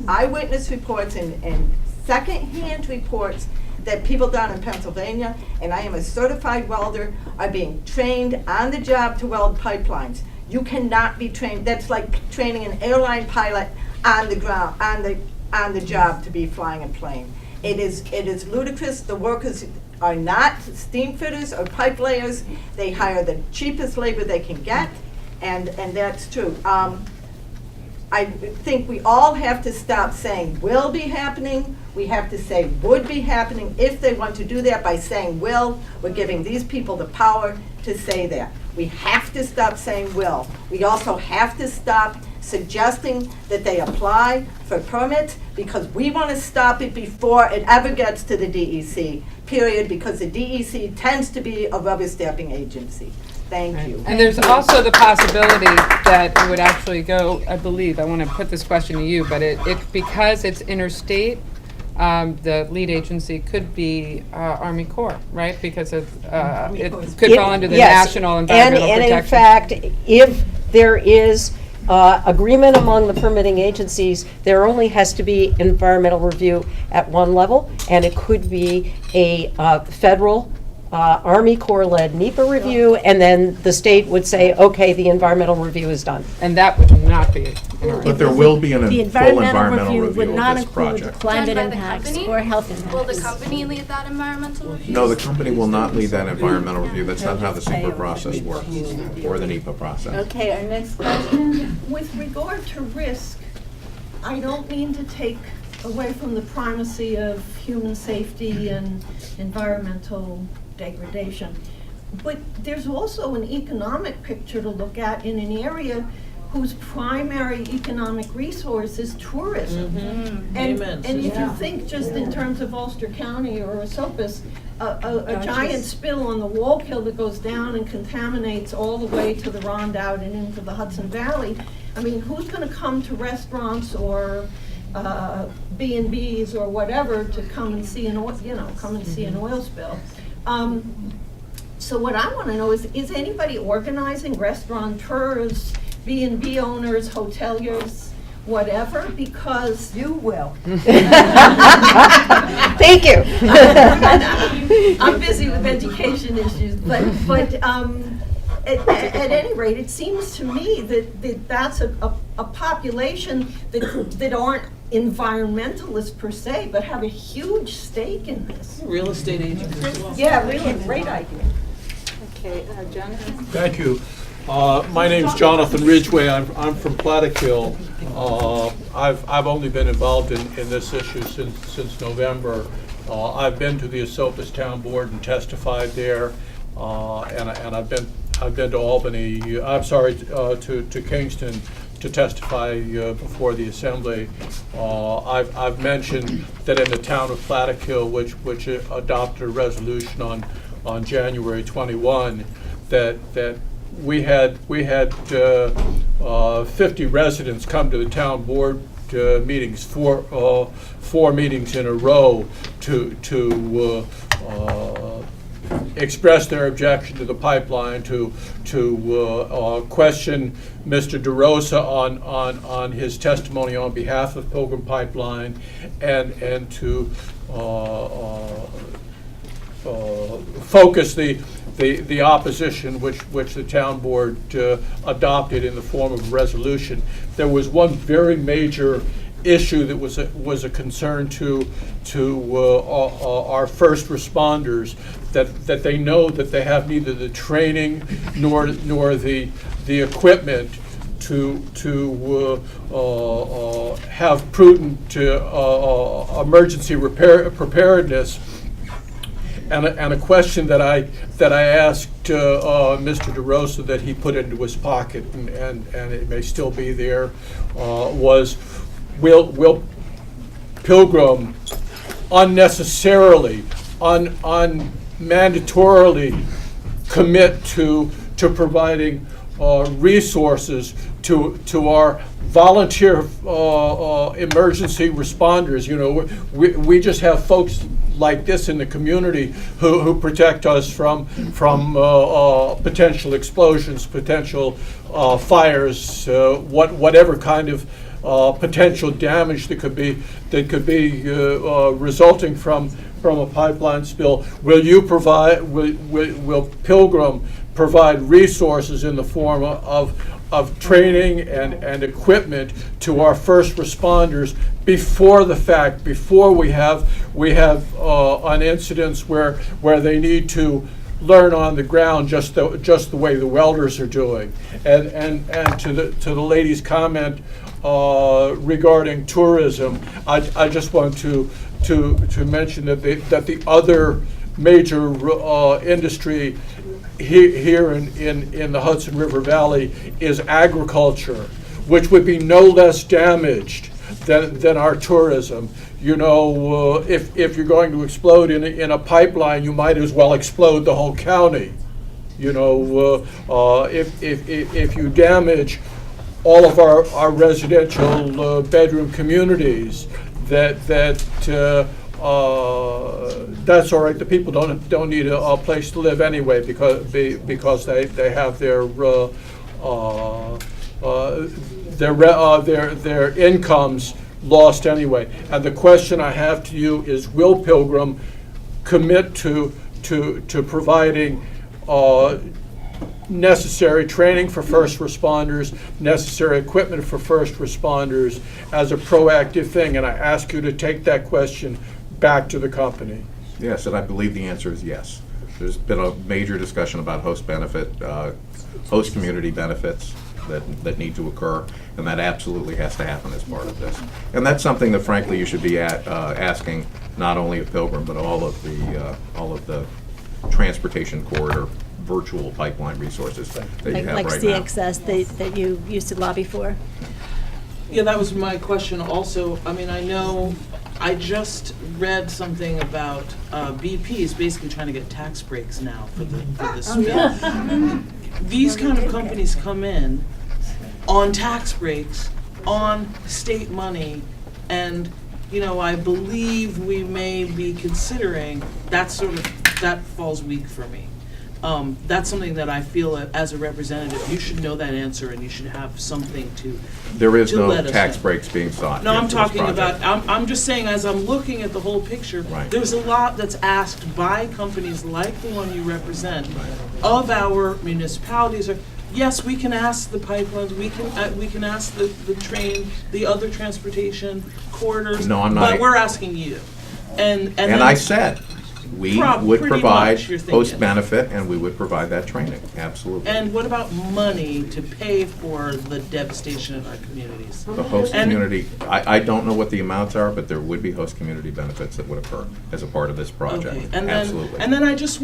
eyewitness reports and second-hand reports that people down in Pennsylvania, and I am a certified welder, are being trained on the job to weld pipelines. You cannot be trained. That's like training an airline pilot on the ground, on the job to be flying a plane. It is ludicrous. The workers are not steam fitters or pipe layers. They hire the cheapest labor they can get, and that's true. I think we all have to stop saying will be happening. We have to say would be happening. If they want to do that by saying will, we're giving these people the power to say that. We have to stop saying will. We also have to stop suggesting that they apply for permits, because we want to stop it before it ever gets to the DEC, period, because the DEC tends to be a rubber stamping agency. Thank you.
And there's also the possibility that it would actually go, I believe, I want to put this question to you, but it because it's interstate, the lead agency could be Army Corps, right? Because it could fall under the National Environmental Protection.
And in fact, if there is agreement among the permitting agencies, there only has to be environmental review at one level, and it could be a federal Army Corps-led NEPA review, and then the state would say, okay, the environmental review is done.
And that would not be.
But there will be a
The
full environmental
would
review
not
of this
include
project.
climate
Done by the
impacts
company?
or health impacts.
Will the company lead that environmental review?
No, the company will not lead that environmental review. That's not how the SEPA process works, or the NEPA process.
Okay, our next question.
With regard to risk, I don't mean to take away from the primacy of human safety and environmental degradation, but there's also an economic picture to look at in an area whose primary economic resource is tourism. And if you think just in terms of Ulster County or Esopus, a giant spill on the Wallkill that goes down and contaminates all the way to the Rondout and into the Hudson Valley, I mean, who's going to come to restaurants or B&Bs or whatever to come and see an oil spill? So what I want to know is anybody organizing, restaurateurs, B&B owners, hoteliers, whatever? Because you will.
Thank you.
I'm busy with education issues, but at any rate, it seems to me that that's a population that aren't environmentalists per se, but have a huge stake in this.
Real estate agents as well.
Yeah, really, great idea.
Okay, Jonathan?
Thank you. My name's Jonathan Ridgway. I'm from Plattekill. I've only been involved in this issue since November. I've been to the Esopus Town Board and testified there, and I've been to Albany. I'm sorry, to Kingston to testify before the Assembly. I've mentioned that in the town of Plattekill, which adopted a resolution on January 21, that we had 50 residents come to the town board meetings, four meetings in a row to express their objection to the pipeline, to question Mr. DeRosa on his testimony on behalf of Pilgrim Pipeline, and to focus the opposition which the town board adopted in the form of a resolution. There was one very major issue that was a concern to our first responders, that they know that they have neither the training nor the equipment to have prudent emergency preparedness. And a question that I asked Mr. DeRosa that he put into his pocket, and it may still be there, was, will Pilgrim unnecessarily, mandatorily commit to providing resources to our volunteer emergency responders? You know, we just have folks like this in the community who protect us from potential explosions, potential fires, whatever kind of potential damage that could be resulting from a pipeline spill. Will Pilgrim provide resources in the form of training and equipment to our first responders before the fact, before we have on incidents where they need to learn on the ground just the way the welders are doing? And to the lady's comment regarding tourism, I just want to mention that the other major industry here in the Hudson River Valley is agriculture, which would be no less damaged than our tourism. You know, if you're going to explode in a pipeline, you might as well explode the whole county. You know, if you damage all of our residential bedroom communities, that's all right. The people don't need a place to live anyway, because they have their incomes lost anyway. And the question I have to you is, will Pilgrim commit to to providing necessary training for first responders, necessary equipment for first responders as a proactive thing. And I ask you to take that question back to the company.
Yes, and I believe the answer is yes. There's been a major discussion about host community benefits that need to occur, and that absolutely has to happen as part of this. And that's something that, frankly, you should be asking not only of Pilgrim, but all of the transportation corridor virtual pipeline resources that you have
Like
right now.
CXS that you used to lobby for?
Yeah, that was my question also. I mean, I know, I just read something about BP is basically trying to get tax breaks now for the spill. These kind of companies come in on tax breaks, on state money, and, you know, I believe we may be considering that falls weak for me. That's something that I feel as a representative, you should know that answer and you should have something to
There is no
let us
tax
know.
breaks being sought.
No,
here
I'm
for this
talking
project.
about, I'm just saying, as I'm looking at the whole picture,
Right.
there's a lot that's asked by companies like the one you represent of our municipalities. Yes, we can ask the pipelines, we can ask the train, the other transportation corridors.
No, I'm not-
But we're asking you. And
And I said, we would
pretty
provide
much, you're
host
thinking.
benefit, and we would provide that training, absolutely.
And what about money to pay for the devastation in our communities?
The host
And-
community, I don't know what the amounts are, but there would be host community benefits that would occur as a part of this project,
Okay, and
absolutely.
then I just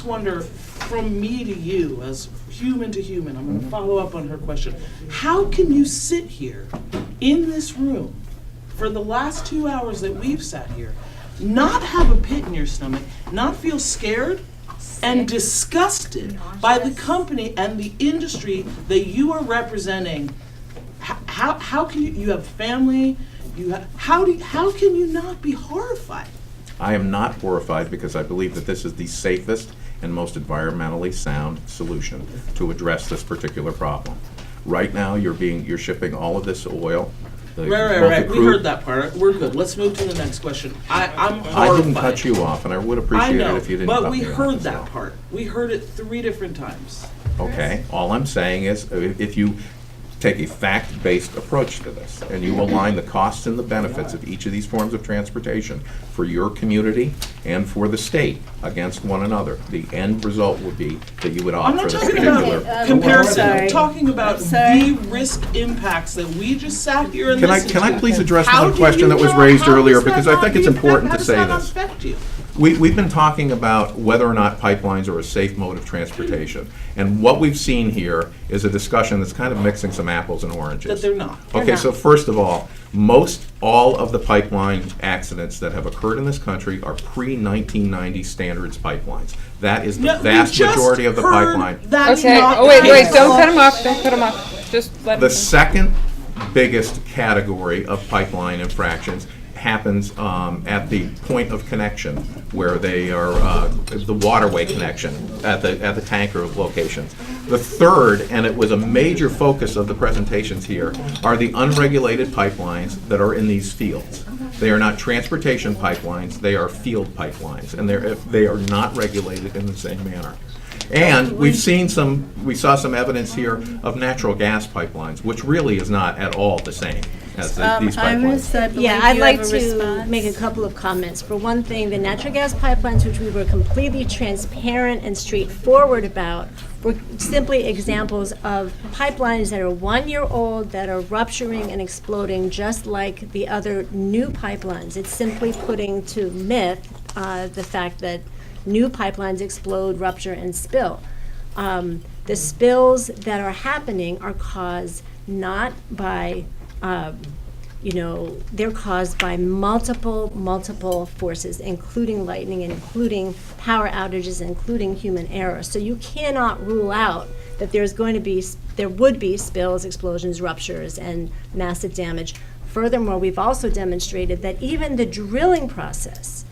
wonder, from me to you, as human to human, I'm gonna follow up on her question. How can you sit here in this room for the last 2 hours that we've sat here, not have a pit in your stomach, not feel scared and disgusted by the company and the industry that you are representing? How can you have family, how can you not be horrified?
I am not horrified because I believe that this is the safest and most environmentally sound solution to address this particular problem. Right now, you're shipping all of this oil.
Right. We heard that part. We're good. Let's move to the next question. I'm horrified.
I didn't cut you off, and I would appreciate it if you didn't cut me
but
off.
we heard
as
that
well.
part. We heard it 3 different times.
Okay, all I'm saying is, if you take a fact-based approach to this, and you align the costs and the benefits of each of these forms of transportation for your community and for the state against one another, the end result would be that you would
I'm
offer
not
this
talking
particular.
about comparison. I'm
sorry.
talking about the risk impacts that we just sat here and listened to.
Can I please address
How
one
do
question
you
that was
know-
raised
how
earlier,
does that
because I
not
think it's
be-
important
how
to say
does that
this.
affect you?
We've been talking about whether or not pipelines are a safe mode of transportation. And what we've seen here is a discussion that's kind of mixing some apples and oranges.
That they're not.
Okay, so first of all all of the pipeline accidents that have occurred in this country are pre-1990 standards pipelines. That is the
No, we
vast
just
majority of the
heard
pipeline.
that's
Okay,
not
oh, wait,
the case.
don't cut him off, don't cut him off. Just let him.
The second biggest category of pipeline infractions happens at the point of connection, where they are the waterway connection at the tanker locations. The third, and it was a major focus of the presentations here, are the unregulated pipelines that are in these fields. They are not transportation pipelines, they are field pipelines, and they are not regulated in the same manner. And we saw some evidence here of natural gas pipelines, which really is not at all the same as these pipelines.
Yeah, I'd like to make a couple of comments. For one thing, the natural gas pipelines, which we were completely transparent and straightforward about, were simply examples of pipelines that are 1 year old, that are rupturing and exploding just like the other new pipelines. It's simply putting to myth the fact that new pipelines explode, rupture, and spill. The spills that are happening are caused not by they're caused by multiple forces, including lightning, including power outages, including human error. So you cannot rule out that there would be spills, explosions, ruptures, and massive damage. Furthermore, we've also demonstrated that even the drilling process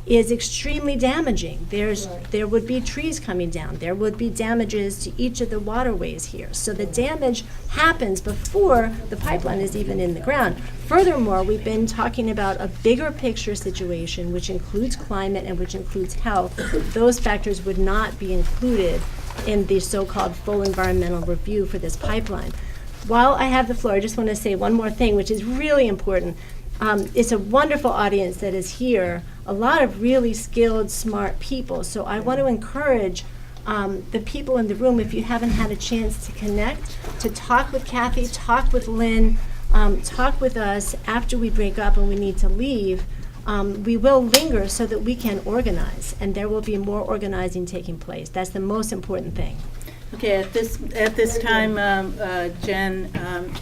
is extremely damaging. There would be trees coming down. There would be damages to each of the waterways here. So the damage happens before the pipeline is even in the ground. Furthermore, we've been talking about a bigger picture situation, which includes climate and which includes health. Those factors would not be included in the so-called full environmental review for this pipeline. While I have the floor, I just want to say one more thing, which is really important. It's a wonderful audience that is here, a lot of really skilled, smart people. So I want to encourage the people in the room, if you haven't had a chance to connect, to talk with Kathy, talk with Lynn, talk with us after we break up and we need to leave. We will linger so that we can organize, and there will be more organizing taking place. That's the most important thing.
Okay, at this time, Jen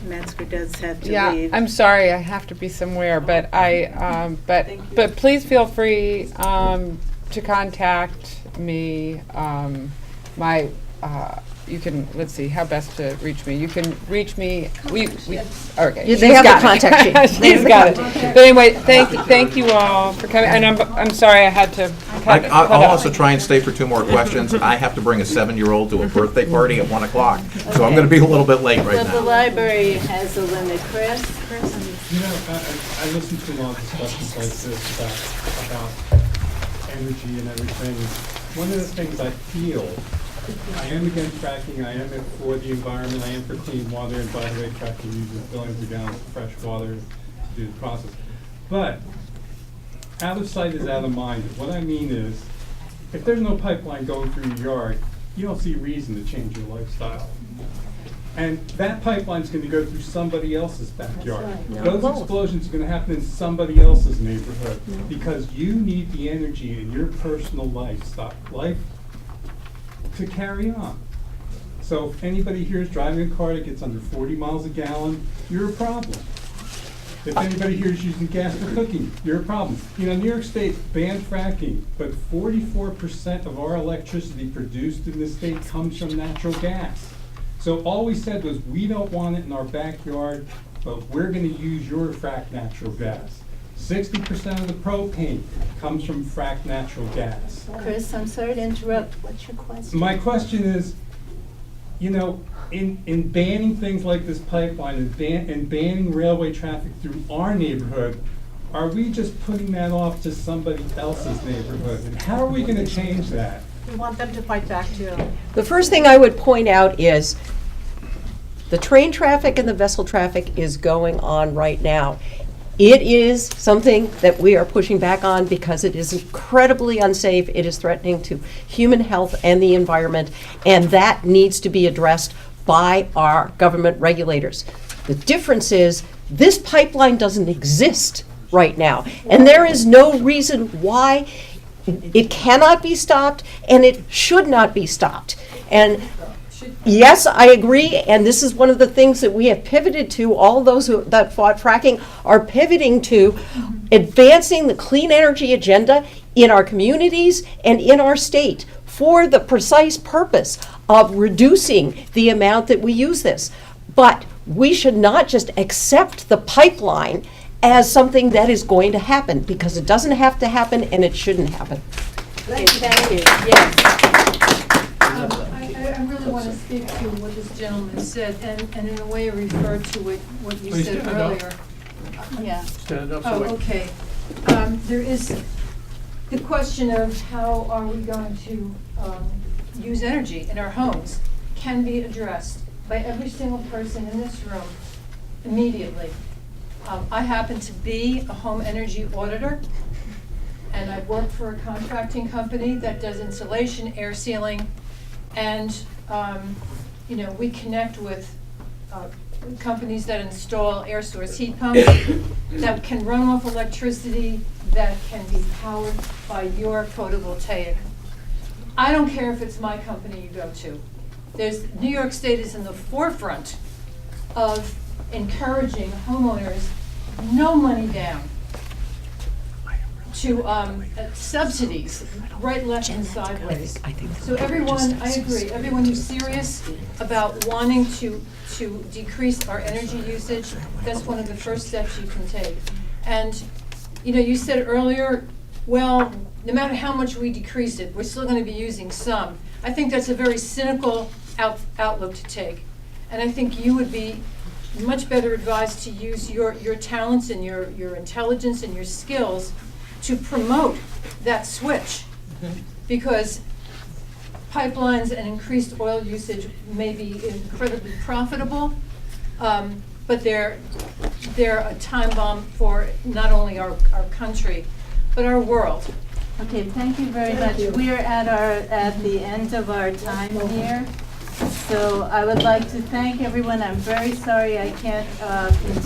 Metzger does have to leave.
I'm sorry, I have to be somewhere, but but please feel free to contact me. You can, let's see, how best to reach me. You can reach me, okay.
They have the contact sheet.
She's got it. But anyway, thank you all for coming, and I'm sorry I had to cut
I'll
out.
also try and stay for 2 more questions. I have to bring a 7-year-old to a birthday party at 1 o'clock, so I'm going to be a little bit late right
Well, the
now.
library has a limit. Chris?
You know, I listen to a lot of discussions like this about energy and everything. One of the things I feel, I am against fracking, I am for the environment, I am for clean water, and by the way, fracking uses billions of gallons of fresh water to do the process. But out of sight is out of mind. What I mean is, if there's no pipeline going through your yard, you don't see reason to change your lifestyle. And that pipeline's going to go through somebody else's backyard.
Right. No,
Those
both.
explosions are going to happen in somebody else's neighborhood because you need the energy in your personal life to carry on. So if anybody here is driving a car that gets under 40 miles a gallon, you're a problem. If anybody here is using gas for cooking, you're a problem. You know, New York State banned fracking, but 44% of our electricity produced in this state comes from natural gas. So all we said was, we don't want it in our backyard, but we're gonna use your fracked natural gas. 60% of the propane comes from fracked natural gas.
Chris, I'm sorry to interrupt. What's your question?
My question is, you know, in banning things like this pipeline and banning railway traffic through our neighborhood, are we just putting that off to somebody else's neighborhood? And how are we gonna change that?
We want them to fight back too.
The first thing I would point out is the train traffic and the vessel traffic is going on right now. It is something that we are pushing back on because it is incredibly unsafe. It is threatening to human health and the environment, and that needs to be addressed by our government regulators. The difference is this pipeline doesn't exist right now, and there is no reason why it cannot be stopped, and it should not be stopped. And yes, I agree, and this is one of the things that we have pivoted to. All those that fought fracking are pivoting to advancing the clean energy agenda in our communities and in our state for the precise purpose of reducing the amount that we use this. But we should not just accept the pipeline as something that is going to happen, because it doesn't have to happen and it shouldn't happen.
Thank you. Yes.
I really want to speak to what this gentleman said, and in a way refer to what you
Please
said
stand up.
earlier. Yeah.
Stand up so
Oh,
we-
okay. There is the question of how are we going to use energy in our homes can be addressed by every single person in this room immediately. I happen to be a home energy auditor, and I work for a contracting company that does insulation, air sealing, and you know, we connect with companies that install air source heat pumps that can run off electricity that can be powered by your photovoltaic. I don't care if it's my company you go to. New York State is in the forefront of encouraging homeowners, no money down, to subsidies, right, left, and sideways. So everyone, I agree, everyone who's serious about wanting to decrease our energy usage, that's one of the first steps you can take. And, you know, you said earlier, well, no matter how much we decrease it, we're still going to be using some. I think that's a very cynical outlook to take. And I think you would be much better advised to use your talents and your intelligence and your skills to promote that switch. Because pipelines and increased oil usage may be incredibly profitable, but they're a time bomb for not only our country, but our world.
Okay, thank you very much. We are at the end of our time here. So I would like to thank everyone. I'm very sorry I can't continue.